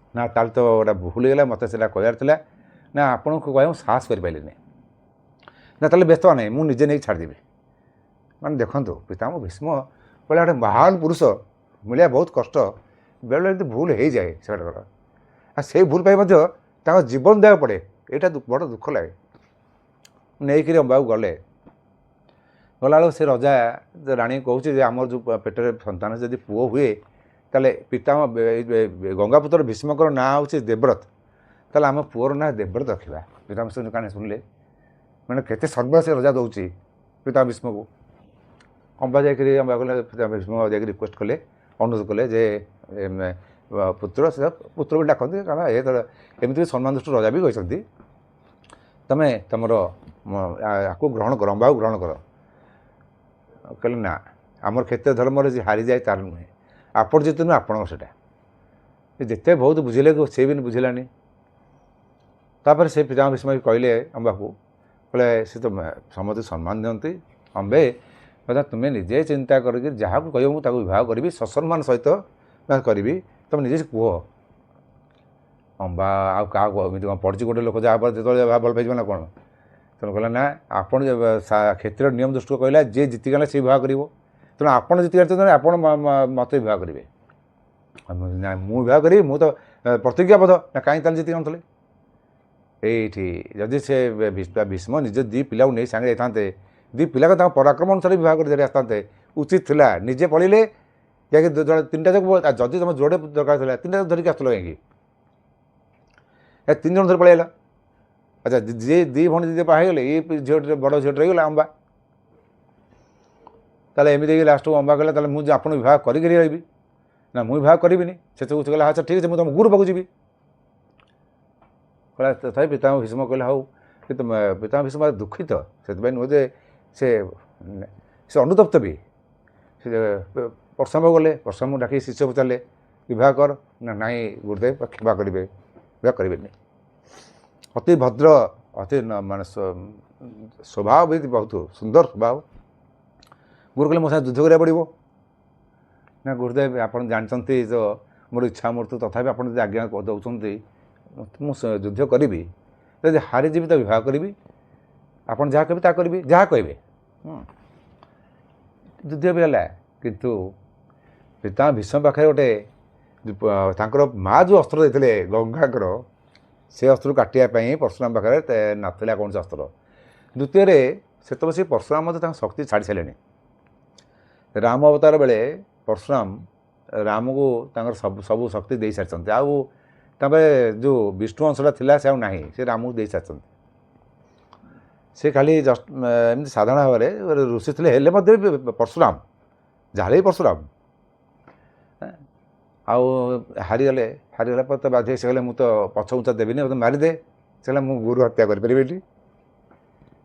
ନା ତାହେଲେ ତ ଗୋଟେ ଭୁଲ ହେଇଗଲା, ମୋତେ ସେଇଟା କହିବାର ଥିଲା। ନା ଆପଣଙ୍କୁ କହିବା ମୁଁ ସାହସ କରିପାରିଲିନି। ନା ତାହେଲେ ବ୍ୟସ୍ତ ନାହିଁ, ମୁଁ ନିଜେ ନେଇକି ଛାଡ଼ିଦେବି। ମାନେ ଦେଖନ୍ତୁ, ପିତାମହ ଭୀଷ୍ମ ଭଳିଆ ଗୋଟେ ମହାନ ପୁରୁଷ ମିଳିବା ବହୁତ କଷ୍ଟ। ବେଳେବେଳେ ଏମିତି ଭୁଲ ହେଇଯାଏ ସେଗୁଡ଼ାକର, ଆଉ ସେଇ ଭୁଲ ପାଇଁ ମଧ୍ୟ ତାଙ୍କ ଜୀବନ ଦେବାକୁ ପଡ଼େ। ଏଇଟା ବଡ଼ ଦୁଃଖ ଲାଗେ। ନେଇକିରି ଅମ୍ବାକୁ ଗଲାବେଳକୁ ସେ ରଜା ରାଣୀ କହୁଛି ଯେ ଆମର ଯେଉଁ ପେଟରେ ସନ୍ତାନ ଯଦି ପୁଅ ହୁଏ, ତାହେଲେ ପିତାମହ ଗଙ୍ଗାପୁତ୍ର ଭୀଷ୍ମଙ୍କର ନାଁ ହେଉଛି ଦେବବ୍ରତ, ତାହେଲେ ଆମ ପୁଅର ନାଁ ଦେବବ୍ରତ ରଖିବା। ପିତାମହ କାହାଣୀ ଶୁଣିଲେ ମାନେ କେତେ ସମ୍ମାନ ସେ ରଜା ଦେଉଛି ପିତାମହ ଭୀଷ୍ମକୁ। ଅମ୍ବା ଯାଇକରି ପିତାମହ ଭୀଷ୍ମ ଯାଇକି ରିକ୍ୱେଷ୍ଟ କଲେ, ଅନୁରୋଧ କଲେ ଯେ ପୁତ୍ର ବି ଡାକନ୍ତି, କାରଣ ଏମିତି ସମ୍ମାନ ଦୃଷ୍ଟିରୁ ରଜା ବି କହିଛନ୍ତି ତମେ ତମର ଆକୁ ଗ୍ରହଣ କର, ଅମ୍ବାକୁ ଗ୍ରହଣ କର। କହିଲେ ନା ଆମର କ୍ଷେତ୍ର ଧର୍ମରେ ଯେ ହାରିଯାଏ ତାର ନୁହେଁ, ଆପଣ ଯେତେ ନୁହେଁ ଆପଣଙ୍କ ସେଇଟା। ଯେତେ ବହୁତ ବୁଝିଲେ ସେ ବି ବୁଝିଲାନି। ତାପରେ ସେ ପିତାମହ ଭୀଷ୍ମ କହିଲେ ଅମ୍ବାକୁ, କହିଲେ ସେ ତ ସମସ୍ତେ ସମ୍ମାନ ଦିଅନ୍ତି, ଅମ୍ବେ କଥା ତୁମେ ନିଜେ ଚିନ୍ତା କରିକି ଯାହାକୁ କହିବ ମୁଁ ତାକୁ ବିବାହ କରିବି, ସସମ୍ମାନ ସହିତ କରିବି, ତୁମେ ନିଜେ କୁହ। ଅମ୍ବା ଆଉ କାହାକୁ ଏମିତି କ'ଣ ପଡ଼ିଛି ଗୋଟେ ଲୋକ ଯାହା ଯେତେବେଳେ ଭଲ ପାଇଯିବ ନା କ'ଣ? ତେଣୁ କହିଲା ନା ଆପଣ କ୍ଷେତ୍ରୀୟ ନିୟମ ଦୃଷ୍ଟିରୁ କହିଲା ଯିଏ ଜିତିଗଲେ ସେ ବିବାହ କରିବ, ତେଣୁ ଆପଣ ଜିତିଗଲେ ଆପଣ ମୋତେ ବିବାହ କରିବେ। ନା ମୁଁ ବିବାହ କରିବି, ମୁଁ ତ ପ୍ରତିଜ୍ଞାବଦ୍ଧ। ନା କାହିଁକି ତାହେଲେ ଜିତି ନଥିଲେ? ଏଇଠି ଯଦି ସେ ଭୀଷ୍ମ ନିଜ ଦୁଇ ପିଲାକୁ ନେଇ ସାଙ୍ଗରେ ଯାଇଥାନ୍ତେ, ଦୁଇ ପିଲାକୁ ତାଙ୍କ ପରାକ୍ରମ ଅନୁସାରେ ବିବାହ କରି ଧରି ଆସିଥାନ୍ତେ, ଉଚିତ ଥିଲା। ନିଜେ ପଳେଇଲେ ଯାଇକି ତିନିଟା ଯାକ, ଯଦି ତୁମ ଯୋଡ଼େ ଦରକାର ଥିଲା ତିନିଟା ଯାକ ଧରିକି ଆସୁଥିଲ କାହିଁକି? ଏ 3 ଜଣ ଧରି ପଳେଇଲା। ଆଚ୍ଛା ଯିଏ 2 ଭଉଣୀ ଦିଦି ବାହା ହେଇଗଲେ, ଏଇ ଝିଅଟିରେ ବଡ଼ ଝିଅଟି ରହିଗଲା ଅମ୍ବା। ତାହେଲେ ଏମିତି ହେଇକି ଲାଷ୍ଟକୁ ଅମ୍ବା କହିଲା ତାହେଲେ ମୁଁ ଆପଣ ବିବାହ କରିକି ରହିବି। ନା ମୁଁ ବିବାହ କରିବିନି। ସେତେବେଳେ କହିଲା ଆଚ୍ଛା ଠିକ୍ ଅଛି ମୁଁ ତୁମ ଗୁରୁ ପାଖକୁ ଯିବି। କହିଲା ତଥାପି ପିତାମହ ଭୀଷ୍ମ କହିଲେ ହଉ, କିନ୍ତୁ ପିତାମହ ଭୀଷ୍ମ ଦୁଃଖିତ ସେଥିପାଇଁ ନୁହେଁ ଯେ ସେ ଅନୁତପ୍ତ ବି। ସେ ପରଶୁରାମ ଗଲେ, ପରଶୁରାମକୁ ଡାକି ଶିଷ୍ୟ ପଚାରିଲେ ବିବାହ କର। ନା ନାଇଁ ଗୁରୁଦେବ କ୍ଷମା କରିବେ, ବିବାହ କରିବେନି। ଅତି ଭଦ୍ର, ଅତି ମାନେ ସ୍ୱଭାବ ବି ବହୁତ ସୁନ୍ଦର ସ୍ୱଭାବ। ଗୁରୁ କହିଲେ ମୋ ସାଙ୍ଗେ ଯୁଦ୍ଧ କରିବାକୁ ପଡ଼ିବ। ନା ଗୁରୁଦେବ ଆପଣ ଜାଣିଛନ୍ତି ତ ମୋର ଇଚ୍ଛା ମୃତ୍ୟୁ, ତଥାପି ଆପଣ ଯଦି ଆଜ୍ଞା ଦେଉଛନ୍ତି ମୁଁ ଯୁଦ୍ଧ କରିବି, ଯଦି ହାରିଯିବି ତ ବିବାହ କରିବି, ଆପଣ ଯାହା କହିବେ ତାହା କରିବି, ଯାହା କହିବେ। ଯୁଦ୍ଧ ବି ହେଲା, କିନ୍ତୁ ପିତାମହ ଭୀଷ୍ମ ପାଖରେ ଗୋଟେ ତାଙ୍କର ମାଆ ଯେଉଁ ଅସ୍ତ୍ର ଦେଇଥିଲେ ଗଙ୍ଗାଙ୍କର, ସେ ଅସ୍ତ୍ରକୁ କାଟିବା ପାଇଁ ପରଶୁରାମ ପାଖରେ ନଥିଲା କୌଣସି ଅସ୍ତ୍ର। ଦ୍ୱିତୀୟରେ ସେତେବେଳେ ସେ ପରଶୁରାମ ମଧ୍ୟ ତାଙ୍କ ଶକ୍ତି ଛାଡ଼ି ସାରିଲେଣି। ରାମ ଅବତାର ବେଳେ ପରଶୁରାମ ରାମକୁ ତାଙ୍କର ସବୁ ଶକ୍ତି ଦେଇସାରିଛନ୍ତି। ଆଉ ତାପରେ ଯେଉଁ ବିଷ୍ଣୁ ଅଂଶଟା ଥିଲା ସେ ଆଉ ନାହିଁ, ସେ ରାମକୁ ଦେଇସାରିଛନ୍ତି। ସେ ଖାଲି ଜଷ୍ଟ ଏମିତି ସାଧାରଣ ଭାବରେ ଋଷି ଥିଲେ, ହେଲେ ମଧ୍ୟ ପରଶୁରାମ, ଯାହାହେଲେ ବି ପରଶୁରାମ। ଆଉ ହାରିଗଲା ପରେ ତ ବାଧ୍ୟ ସେ କହିଲେ ମୁଁ ତ ପଛ ଉଞ୍ଚା ଦେବିନି, ମୋତେ ମାରିଦେ। ସେ କହିଲା ମୁଁ ଗୁରୁ ହତ୍ୟା କରିପାରିବିନି,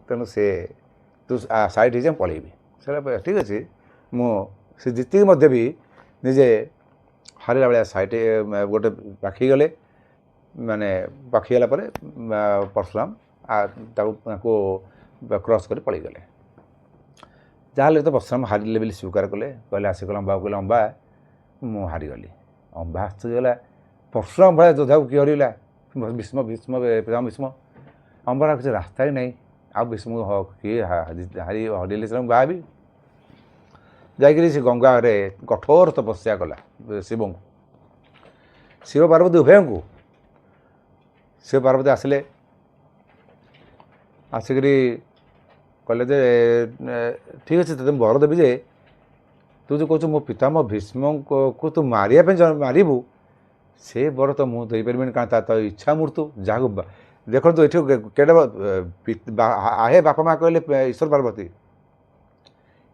ତେଣୁ ତୁ ସାଇଡ଼୍ ହେଇଯା ପଳେଇବି। ସେ କହିଲା ଠିକ୍ ଅଛି। ସେ ଜିତିକି ମଧ୍ୟ ବି ନିଜେ ହାରିଲା ଭଳିଆ ସାଇଟ୍ ଗୋଟେ ପାଖି ଗଲେ, ମାନେ ପାଖିଗଲା ପରେ ପରଶୁରାମ ତାଙ୍କୁ କ୍ରସ୍ କରି ପଳେଇଗଲେ। ଯାହାହେଲେ ତ ପରଶୁରାମ ହାରିଲେ ବୋଲି ସ୍ୱୀକାର କଲେ। କହିଲେ ଆସିଗଲା ଅମ୍ବାକୁ, କହିଲେ ଅମ୍ବା ମୁଁ ହାରିଗଲି। ଅମ୍ବା ଆଶ୍ଚର୍ଯ୍ୟ ହେଲା, ପରଶୁରାମ ଭଳିଆ ଯୋଦ୍ଧାକୁ କିଏ ହରିଲା? ପିତାମହ ଭୀଷ୍ମ। ଅମ୍ବାର କିଛି ରାସ୍ତା ହିଁ ନାହିଁ, ଆଉ ଭୀଷ୍ମକୁ କିଏ ହରିଲେ ସେ ବାହାବି। ଯାଇକରି ସେ ଗଙ୍ଗାରେ କଠୋର ତପସ୍ୟା କଲା ଶିବଙ୍କୁ, ଶିବ ପାର୍ବତୀ ଉଭୟଙ୍କୁ। ଶିବ ପାର୍ବତୀ ଆସିକରି କହିଲେ ଯେ ଠିକ୍ ଅଛି ତତେ ମୁଁ ବର ଦେବି ଯେ ତୁ ଯେଉଁ କହୁଛୁ ମୋ ପିତାମହ ଭୀଷ୍ମକୁ ତୁ ମାରିବା ପାଇଁ ମାରିବୁ, ସେ ବର ତ ମୁଁ ଦେଇପାରିବିନି, କାରଣ ତା ଇଚ୍ଛା ମୃତ୍ୟୁ। ଯାହାକୁ ଦେଖନ୍ତୁ ଏଠି କେଡ଼େ ଆହେ ବାପା ମା କହିଲେ ଈଶ୍ୱର ପାର୍ବତୀ।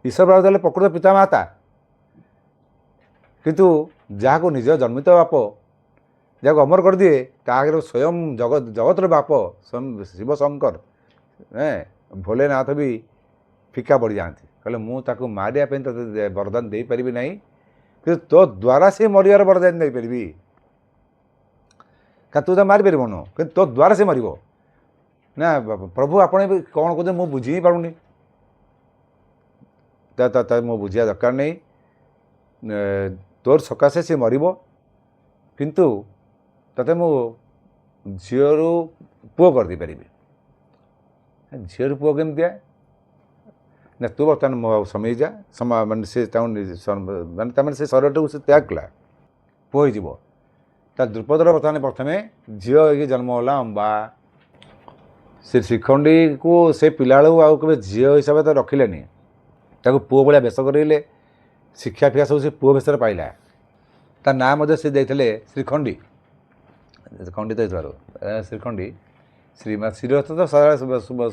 ଈଶ୍ୱର ପାର୍ବତୀ ହେଲେ ପ୍ରକୃତ ପିତାମାତା, କିନ୍ତୁ ଯାହାକୁ ନିଜ ଜନ୍ମିତ ବାପ ଯାହାକୁ ଅମର କରିଦିଏ, ତା ଆଗରେ ସ୍ୱୟଂ ଜଗତର ବାପ ସ୍ୱୟଂ ଶିବ ଶଙ୍କର ଭୋଲେନାଥ ବି ଫିକା ପଡ଼ିଯାଆନ୍ତି। କହିଲେ ମୁଁ ତାକୁ ମାରିବା ପାଇଁ ତୋତେ ବରଦାନ ଦେଇପାରିବି ନାହିଁ, କିନ୍ତୁ ତୋ ଦ୍ୱାରା ସେ ମରିବାର ବରଦାନ ଦେଇପାରିବି। କାରଣ ତୁ ତା ମାରିପାରିବୁନୁ, କିନ୍ତୁ ତୋ ଦ୍ୱାରା ସେ ମରିବ। ନା ପ୍ରଭୁ ଆପଣ ଏବେ କ'ଣ କହୁଛନ୍ତି ମୁଁ ବୁଝି ହିଁ ପାରୁନି। ମୁଁ ବୁଝିବା ଦରକାର ନାହିଁ, ତୋର ସକାଶେ ସେ ମରିବ, କିନ୍ତୁ ତତେ ମୁଁ ଝିଅରୁ ପୁଅ କରିଦେଇପାରିବି। ଝିଅରୁ ପୁଅ କେମିତିଆ? ନା ତୁ ବର୍ତ୍ତମାନ ମୋ ସମୟ ଯା, ମାନେ ସେ ତାମାନେ ସେ ଶରୀରଟାକୁ ସେ ତ୍ୟାଗ କଲା, ପୁଅ ହେଇଯିବ। ତା ଦ୍ରୁପଦର ପ୍ରଥମେ ଝିଅ ହେଇକି ଜନ୍ମ ହେଲା ଅମ୍ବା। ସେ ଶ୍ରୀଖଣ୍ଡୀକୁ ସେ ପିଲାବେଳକୁ ଆଉ କେବେ ଝିଅ ହିସାବରେ ତ ରଖିଲେନି, ତାକୁ ପୁଅ ଭଳିଆ ବେଶ କରିଲେ। ଶିକ୍ଷା ଫିକ୍ଷା ସବୁ ସେ ପୁଅ ବେଶରେ ପାଇଲା। ତା ନାଁ ମଧ୍ୟ ସେ ଦେଇଥିଲେ ଶ୍ରୀଖଣ୍ଡୀ। ଖଣ୍ଡିତ ହେଇଥିବାରୁ ଶ୍ରୀଖଣ୍ଡୀ। ଶ୍ରୀର ତ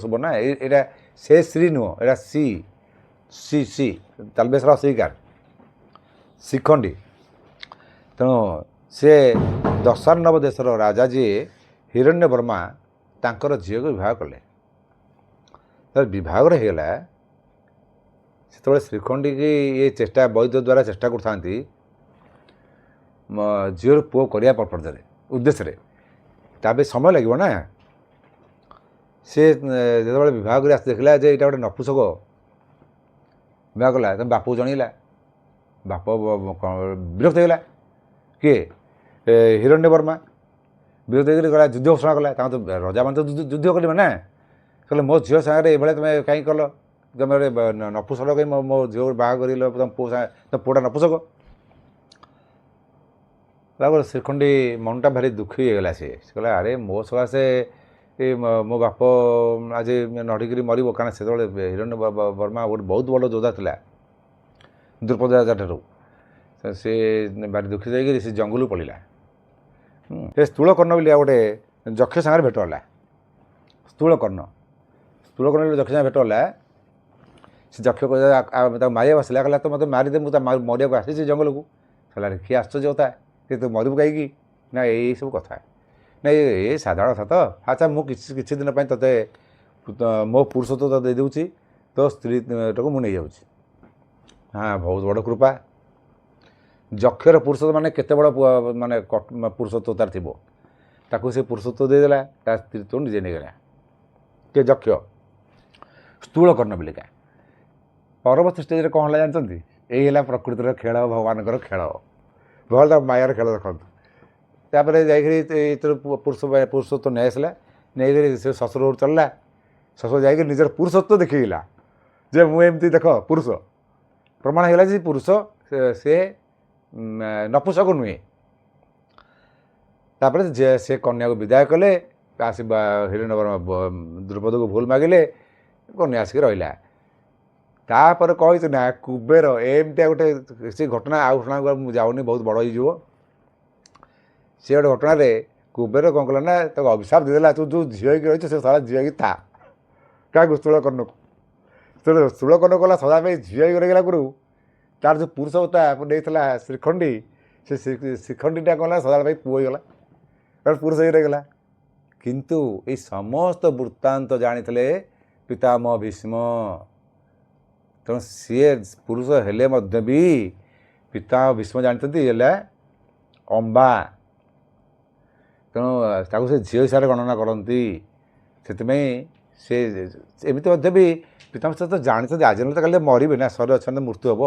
ଶୁଭ ନା, ଏଇଟା ସେ ଶ୍ରୀ ନୁହଁ, ଏଇଟା ସି ତାଲବେଶର ଅସ୍ୱୀକାର ଶ୍ରୀଖଣ୍ଡୀ। ତେଣୁ ସେ ଦଶାର୍ଣ୍ଣବ ଦେଶର ରାଜା ଯିଏ ହିରଣ୍ୟବର୍ମା, ତାଙ୍କର ଝିଅକୁ ବିବାହ କଲେ। ତାର ବିବାହରେ ହେଇଗଲା। ସେତେବେଳେ ଶ୍ରୀଖଣ୍ଡୀ କି ଏ ଚେଷ୍ଟା ବୈଦ ଦ୍ୱାରା ଚେଷ୍ଟା କରୁଥାନ୍ତି ଝିଅର ପୁଅ କରିବା ପର୍ପଜରେ ଉଦ୍ଦେଶ୍ୟରେ। ତା ପାଇଁ ସମୟ ଲାଗିବ ନା। ସେ ଯେତେବେଳେ ବିବାହ କରି ଆସି ଦେଖିଲା ଯେ ଏଇଟା ଗୋଟେ ନପୁସକ ବିବାହ କଲା, ତମେ ବାପକୁ ଜଣେଇଲା। ବାପ ବିରକ୍ତ ହେଇଗଲା। କିଏ? ହିରଣ୍ୟବର୍ମା ବିରକ୍ତ ହେଇକରି ଗଲା ଯୁଦ୍ଧ ଘୋଷଣା କଲା। ତାଙ୍କ ତ ରଜାମାନେ ତ ଯୁଦ୍ଧ କରିବେ ନା। କହିଲେ ମୋ ଝିଅ ସାଙ୍ଗରେ ଏଇଭଳିଆ ତୁମେ କାହିଁକି କଲ? ତୁମେ ନପୁସକ କାହିଁ ମୋ ଝିଅ ବାହା କରିଲ, ତମ ପୁଅ ସାଙ୍ଗେ ତମ ପୁଅଟା ନପୁସକ। ତାପରେ ଶ୍ରୀଖଣ୍ଡୀ ମନଟା ଭାରି ଦୁଃଖୀ ହେଇଗଲା। ସେ କହିଲା ଆରେ ମୋ ସକାଶେ ମୋ ବାପ ଆଜି ନଢ଼ିକିରି ମରିବ। କାରଣ ସେତେବେଳେ ହିରଣ୍ୟବର୍ମା ଗୋଟେ ବହୁତ ବଡ଼ ଯୋଦ୍ଧା ଥିଲା ଦ୍ରୁପଦ ରାଜା ଠାରୁ। ସେ ଭାରି ଦୁଃଖୀ ଯାଇକରି ସେ ଜଙ୍ଗଲକୁ ପଳେଇଲା। ସେ ସ୍ଥୂଳକର୍ଣ୍ଣ ବୋଲି ଆଉ ଗୋଟେ ଯକ୍ଷ ସାଙ୍ଗରେ ଭେଟ ହେଲା। ସ୍ଥୂଳକର୍ଣ୍ଣ ବୋଲି ଯକ୍ଷ ସାଙ୍ଗରେ ଭେଟ ହେଲା। ସେ ଯକ୍ଷ ତାକୁ ମାରିବାକୁ ଆସିଲା। କହିଲା ତ ମୋତେ ମାରିଦେ, ମୁଁ ତା ମରିବାକୁ ଆସିଛି ଜଙ୍ଗଲକୁ। କହିଲା କିଏ ଆଶ୍ଚର୍ଯ୍ୟ କଥା, କି ତୁ ମରିବୁ କାହିଁକି? ନା ଏଇସବୁ କଥା ନା ଏ ସାଧାରଣ କଥା ତ। ଆଚ୍ଛା ମୁଁ କିଛି ଦିନ ପାଇଁ ତୋତେ ମୋ ପୁରୁଷତ୍ୱ ତୋତେ ଦେଇଦେଉଛି, ତୋ ସ୍ତ୍ରୀଟାକୁ ମୁଁ ନେଇଯାଉଛି। ହଁ ବହୁତ ବଡ଼ କୃପା। ଯକ୍ଷର ପୁରୁଷତ୍ୱ ମାନେ କେତେ ବଡ଼ ମାନେ ପୁରୁଷତ୍ୱ ତାର ଥିବ। ତାକୁ ସେ ପୁରୁଷତ୍ୱ ଦେଇଦେଲା, ତା ସ୍ତ୍ରୀତ୍ୱ ନିଜେ ନେଇଗଲା। କିଏ? ଯକ୍ଷ। ସ୍ଥୂଳକର୍ଣ୍ଣ ବିଲିକା। ପରବର୍ତ୍ତୀ ଷ୍ଟେଜ୍ରେ କ'ଣ ହେଲା ଜାଣିଛନ୍ତି? ଏଇ ହେଲା ପ୍ରକୃତିର ଖେଳ, ଭଗବାନଙ୍କର ଖେଳ। ଭଗବାନ ତାର ମାୟାର ଖେଳ ଦେଖନ୍ତୁ। ତାପରେ ଯାଇକରି ଏଥିରୁ ପୁରୁଷତ୍ୱ ନେଇ ଆସିଲା। ନେଇକରି ସେ ଶ୍ୱଶୁର ଘରୁ ଚାଲିଲା। ଶ୍ୱଶୁର ଯାଇକରି ନିଜର ପୁରୁଷତ୍ୱ ଦେଖେଇଲା ଯେ ମୁଁ ଏମିତି ଦେଖ ପୁରୁଷ। ପ୍ରମାଣ ହେଇଗଲା ଯେ ପୁରୁଷ, ସେ ନପୁସକ ନୁହେଁ। ତାପରେ ସେ କନ୍ୟାକୁ ବିଦାୟ କଲେ। ଆସି ହିରଣ୍ୟବର୍ମା ଦ୍ରୁପଦକୁ ଭୁଲ ମାଗିଲେ, କନ୍ୟା ଆସିକି ରହିଲା। ତାପରେ କହିଛୁ ନା କୁବେର ଏମିତିଆ ଗୋଟେ ସେ ଘଟଣା, ଆଉ ଘଟଣାକୁ ମୁଁ ଯାଉନି, ବହୁତ ବଡ଼ ହେଇଯିବ। ସେ ଗୋଟେ ଘଟଣାରେ କୁବେର କ'ଣ କଲା ନା ତାକୁ ଅଭିଶାପ ଦେଇଦେଲା, ତୁ ଯେଉଁ ଝିଅ ହେଇକି ରହିଛୁ ସେ ସାରା ଝିଅ ହେଇକି ଥା। କାହାକୁ? ସ୍ଥୂଳକର୍ଣ୍ଣକୁ। ସ୍ଥୂଳକର୍ଣ୍ଣ କଲା ସଦା ପାଇଁ ଝିଅ ହେଇକି ରହିଗଲା ଗୁରୁ। ତାର ଯେଉଁ ପୁରୁଷତା ନେଇଥିଲା ଶ୍ରୀଖଣ୍ଡୀ, ସେ ଶ୍ରୀଖଣ୍ଡୀଟା କ'ଣ ହେଲା ସଦାବେଳେ ପାଇଁ ପୁଅ ହେଇଗଲା, କାରଣ ପୁରୁଷ ହେଇ ରହିଗଲା। କିନ୍ତୁ ଏଇ ସମସ୍ତ ବୃତ୍ତାନ୍ତ ଜାଣିଥିଲେ ପିତାମହ ଭୀଷ୍ମ। ତେଣୁ ସିଏ ପୁରୁଷ ହେଲେ ମଧ୍ୟ ବି ପିତାମହ ଭୀଷ୍ମ ଜାଣିଛନ୍ତି ହେଲା ଅମ୍ବା। ତେଣୁ ତାକୁ ସେ ଝିଅ ହିସାବରେ ଗଣନା କରନ୍ତି। ସେଥିପାଇଁ ସେ ଏମିତି ମଧ୍ୟ ବି ପିତାମହ ତ ଜାଣିଛନ୍ତି ଆଜି ନହେଲେ ତ କାଲି ମରିବେ ନା, ଶରୀର ଅଛନ୍ତି ମୃତ୍ୟୁ ହେବ।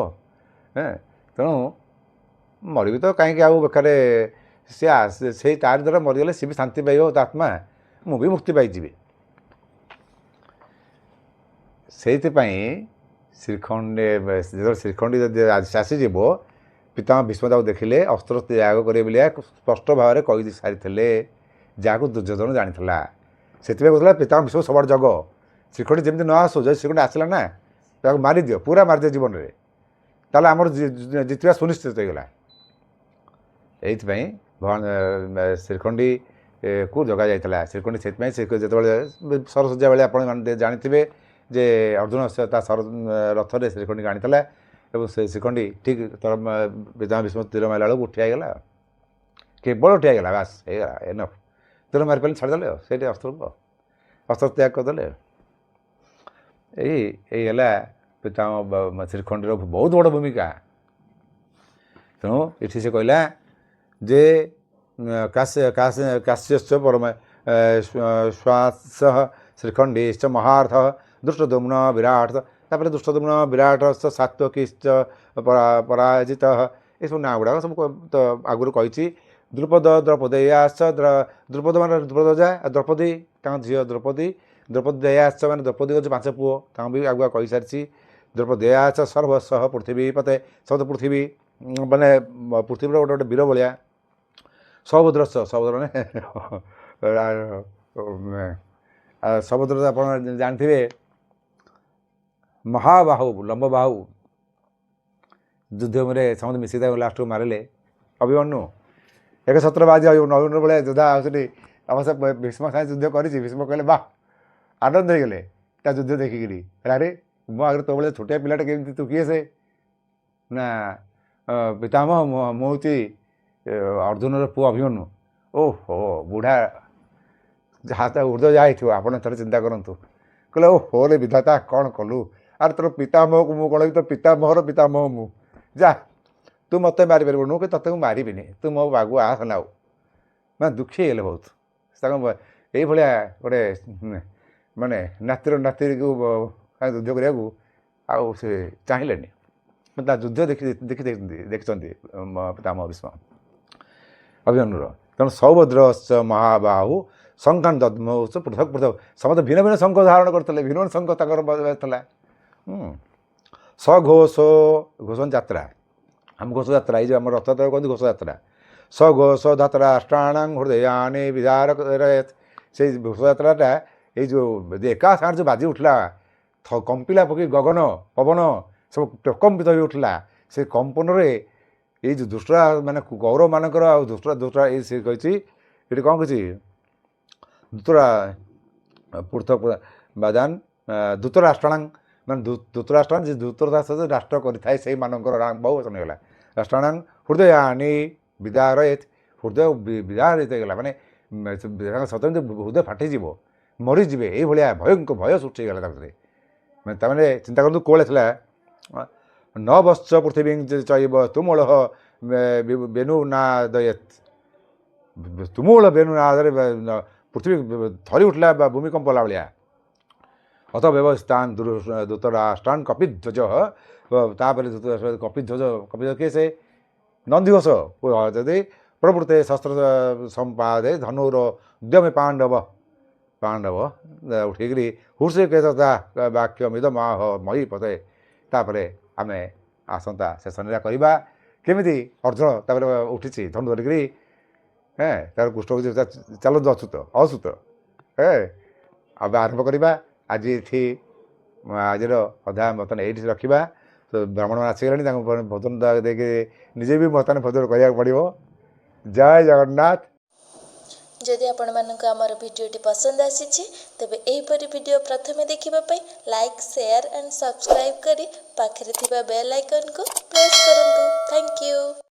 ତେଣୁ ମରିବି ତ କାହିଁକି ଆଉ ବେକାରେ ସେଇ ତାରି ଦ୍ୱାରା ମରିଗଲେ ସିଏ ବି ଶାନ୍ତି ପାଇବ ତା ଆତ୍ମା, ମୁଁ ବି ମୁକ୍ତି ପାଇଯିବି। ସେଇଥିପାଇଁ ଯେତେବେଳେ ଶ୍ରୀଖଣ୍ଡୀ ଯଦି ଆସିଯିବ, ପିତାମହ ଭୀଷ୍ମ ତାକୁ ଦେଖିଲେ ଅସ୍ତ୍ର ତ୍ୟାଗ କରିବେ ବୋଲି ସ୍ପଷ୍ଟ ଭାବରେ କହି ସାରିଥିଲେ, ଯାହାକୁ ଦୁର୍ଯ୍ୟୋଧନ ଜାଣିଥିଲା। ସେଥିପାଇଁ କହୁଥିଲା ପିତାମହ ଭୀଷ୍ମ ସବୁଆଡ଼େ ଜଗ, ଶ୍ରୀଖଣ୍ଡୀ ଯେମିତି ନ ଆସୁ। ଯଦି ଶ୍ରୀଖଣ୍ଡୀ ଆସିଲା ନା ତାକୁ ମାରିଦିଅ, ପୁରା ମାରିଦିଅ ଜୀବନରେ, ତାହେଲେ ଆମର ଜିତିବା ସୁନିଶ୍ଚିତ ହେଇଗଲା। ଏଇଥିପାଇଁ ଭଗବାନ ଶ୍ରୀଖଣ୍ଡୀକୁ ଜଗା ଯାଇଥିଲା। ଶ୍ରୀଖଣ୍ଡୀ ସେଥିପାଇଁ ସେ ଯେତେବେଳେ ସରସଜ୍ଜା ବେଳେ ଆପଣ ଜାଣିଥିବେ ଯେ ଅର୍ଜୁନ ତା ରଥରେ ଶ୍ରୀଖଣ୍ଡୀକି ଆଣିଥିଲା ଏବଂ ସେ ଶ୍ରୀଖଣ୍ଡୀ ଠିକ୍ ପିତାମହ ଭୀଷ୍ମ ତୀର ମାରିଲା ବେଳକୁ ଠିଆ ହେଇଗଲା। କେବଳ ଠିଆ ହେଇଗଲା, ବାସ୍ ହେଇଗଲା, ଏନଫ୍। ତୀର ମାରିପାରିଲେ ଛାଡ଼ିଦେଲେ ଆଉ ସେଇଠି ଅସ୍ତ୍ର ତ୍ୟାଗ କରିଦେଲେ। ଏଇ ହେଲା ପିତାମହ ଶ୍ରୀଖଣ୍ଡୀର ବହୁତ ବଡ଼ ଭୂମିକା। ତେଣୁ ଏଠି ସେ କହିଲା ଯେ କାଶ୍ୟଶ୍ଚ ଶ୍ୱାସ ଶ୍ରୀଖଣ୍ଡୀଶ୍ଚ ମହାର୍ଥ ଦୃଷ୍ଟଦ୍ୟୁମ୍ନ ବିରାଟ। ତାପରେ ଦୃଷ୍ଟଦ୍ୟୁମ୍ନ ବିରାଟ ସାତ୍ୱକୀଶ୍ଚ ପରାଜିତ। ଏସବୁ ନାଁ ଗୁଡ଼ାକ ସବୁ ତ ଆଗରୁ କହିଛି। ଦ୍ରୁପଦ ଦ୍ରୌପଦେୟାଶ୍ଚ ଦ୍ରୁପଦ ମାନେ ଦ୍ରୁପଦ ଯା, ଦ୍ରୌପଦୀ ତାଙ୍କ ଝିଅ ଦ୍ରୌପଦୀ। ଦ୍ରୌପଦେୟାଶ୍ଚ ମାନେ ଦ୍ରୌପଦୀଙ୍କ ଯେଉଁ 5 ପୁଅ ତାଙ୍କୁ ବି ଆଗୁଆ କହିସାରିଛି। ଦ୍ରୌପଦେୟାଶ୍ଚ ସର୍ବଶଃ ପୃଥିବୀପତେ, ସବୁ ପୃଥିବୀ ମାନେ ପୃଥିବୀର ଗୋଟେ ବୀର ଭଳିଆ। ସହୋଦ୍ରଶ୍ଚ, ସହୋଦ୍ର ମାନେ ସହୋଦ୍ର ଆପଣ ଜାଣିଥିବେ, ମହାବାହୁ, ଲମ୍ବବାହୁ। ଯୁଦ୍ଧରେ ସମସ୍ତେ ମିଶିକି ତାକୁ ଲାଷ୍ଟକୁ ମାରିଲେ। ଅଭିମନ୍ୟୁ 117 ବାଜି ଅଭିମନ୍ୟୁ ଭଳିଆ ଯୋଦ୍ଧା ଆସୁଛନ୍ତି। ଅବଶ୍ୟ ଭୀଷ୍ମ ସାଙ୍ଗେ ଯୁଦ୍ଧ କରିଛି। ଭୀଷ୍ମ କହିଲେ ବାଃ, ଆନନ୍ଦ ହେଇଗଲେ ତା ଯୁଦ୍ଧ ଦେଖିକିରି। ଆରେ ମୋ ଆଗରେ ତୋ ଭଳିଆ ଛୋଟିଆ ପିଲାଟା କେମିତି, ତୁ କିଏ ସେ? ନା ପିତାମହ ମୁଁ ହେଉଛି ଅର୍ଜୁନର ପୁଅ ଅଭିମନ୍ୟୁ। ଓହୋ, ବୁଢ଼ା ଯାହା ତା ଉର୍ଦ୍ଧ୍ୱ ଯାହା ହେଇଥିବ, ଆପଣ ଥରେ ଚିନ୍ତା କରନ୍ତୁ। କହିଲେ ଓହୋ ରେ ବିଧାତା, କ'ଣ କଲୁ? ଆରେ ତୋର ପିତାମହକୁ ମୁଁ କ'ଣ ତୋ ପିତାମହର ପିତାମହ ମୁଁ, ଯା ତୁ ମୋତେ ମାରିପାରିବୁନୁ କି ତୋତେ ମୁଁ ମାରିବିନି, ତୁ ମୋ ଆଗକୁ ଆସ ନା ଆଉ। ମାନେ ଦୁଃଖୀ ହେଇଗଲେ ବହୁତ। ତାଙ୍କ ଏଇଭଳିଆ ଗୋଟେ ମାନେ ନାତିର ନାତିକୁ ଯୁଦ୍ଧ କରିବାକୁ ଆଉ ସେ ଚାହିଁଲେନି। ତା ଯୁଦ୍ଧ ଦେଖିଛନ୍ତି ପିତାମହ ଭୀଷ୍ମ ଅଭିମନ୍ୟୁର। ତେଣୁ ସୌଭଦ୍ର ମହାବାହୁ ଶଙ୍ଖାନ୍ ଦଦ୍ମୌ ପୃଥକ ପୃଥକ, ସମସ୍ତେ ଭିନ୍ନ ଭିନ୍ନ ଶଙ୍ଖ ଧାରଣ କରିଥିଲେ, ଭିନ୍ନ ଭିନ୍ନ ଶଙ୍ଖ ତାଙ୍କର ଥିଲା। ସଘୋଷ ଘୋଷ ଯାତ୍ରା, ଆମ ଘୋଷ ଯାତ୍ରା, ଏଇ ଯେଉଁ ଆମର ରଥଯାତ୍ରା କୁହନ୍ତି ଘୋଷ ଯାତ୍ରା। ସଘୋଷ ଯାତ୍ରା ଅଷ୍ଟାଣାଂ ହୃଦୟାନି ବିଦାରକ, ସେଇ ଘୋଷଯାତ୍ରାଟା ଏଇ ଯେଉଁ ଏକା ସାଙ୍ଗରେ ଯେଉଁ ବାଜି ଉଠିଲା, କମ୍ପିଲା ପକେଇ ଗଗନ ପବନ ସବୁ ପ୍ରକମ୍ପିତ ହୋଇ ଉଠିଲା। ସେ କମ୍ପନରେ ଏଇ ଯେଉଁ ଦୁଷ୍ଟରା ମାନେ କୌରବମାନଙ୍କର ଆଉ ଦୁଷ୍ଟରା ଏଇ ସେ କହିଛି ଏଠି କ'ଣ କହିଛି, ଦୂତରା ପୃଥକ ବାଦାନ ଧୂତରାଷ୍ଟ୍ରାଣାଂ, ମାନେ ଧୂତରାଷ୍ଟ୍ରାଣ ଯେ ଧୂତରାଷ୍ଟ୍ର ରାଷ୍ଟ୍ର କରିଥାଏ ସେଇମାନଙ୍କର ବହୁ ବଚନ ହେଇଗଲା। ରାଷ୍ଟ୍ରାଣାଂ ହୃଦୟାନି ବିଦାରୟେତ୍, ହୃଦୟ ବିଦାରିତ ହେଇଗଲା, ମାନେ ସତ ହୃଦୟ ଫାଟିଯିବ, ମରିଯିବେ, ଏଇଭଳିଆ ଭୟଙ୍କର ଭୟ ସୃଷ୍ଟି ହେଇଗଲା ତା ଭିତରେ। ମାନେ ତାମାନେ ଚିନ୍ତା କରନ୍ତୁ କୋଉଭଳିଆ ଥିଲା। ନ ବଶ୍ଚ ପୃଥିବୀ ଚୈବ ତୁମୂଳ ବେନୁନାଦୟେତ୍, ତୁମୂଳ ବେନୁନାଦରେ ପୃଥିବୀ ଥରି ଉଠିଲା ବା ଭୂମିକମ୍ପ ହେଲା ଭଳିଆ। ଅଥ ବ୍ୟବସ୍ଥାନ ଧୃତରାଷ୍ଟ୍ରାନ୍ କପିଧ୍ୱଜ, ତାପରେ କପିଧ୍ୱଜ କିଏ ସେ ନନ୍ଦିଘୋଷ, ଯଦି ପ୍ରବୃତ୍ତେ ଶସ୍ତ୍ର ସମ୍ପାଦେ ଧନୁର ଉଦ୍ୟମେ ପାଣ୍ଡବ ଉଠିକିରି ହୁର୍ଷେ କେତତା ବାକ୍ୟ ମିଦ ମହି ପଦେ। ତାପରେ ଆମେ ଆସନ୍ତା ସେସନରେ କରିବା କେମିତି ଅର୍ଜୁନ ତାପରେ ଉଠିଛି ଧନୁ ଧରିକିରି, ତାର କୃଷ୍ଣ ଚାଲନ୍ତୁ ଅସୁତ ଏବେ ଆରମ୍ଭ କରିବା। ଆଜି ଏଠି ଆଜିର ଅଧ୍ୟାୟ ବର୍ତ୍ତମାନ ଏଇଠି ରଖିବା। ତ ବ୍ରାହ୍ମଣ ଆସିଗଲେଣି, ତାଙ୍କୁ ଭୋଜନ ଦେଇକି ନିଜେ ବି ବର୍ତ୍ତମାନ ଭୋଜନ କରିବାକୁ ପଡ଼ିବ। ଜୟ ଜଗନ୍ନାଥ। ଯଦି ଆପଣମାନଙ୍କୁ ଆମର ଭିଡ଼ିଓଟି ପସନ୍ଦ ଆସିଛି ତେବେ ଏହିପରି ଭିଡ଼ିଓ ପ୍ରଥମେ ଦେଖିବା ପାଇଁ ଲାଇକ୍, ସେୟାର ଆଣ୍ଡ ସବସ୍କ୍ରାଇବ୍ କରି ପାଖରେ ଥିବା ବେଲ୍ ଆଇକନ୍କୁ ପ୍ରେସ୍ କରନ୍ତୁ। Thank you.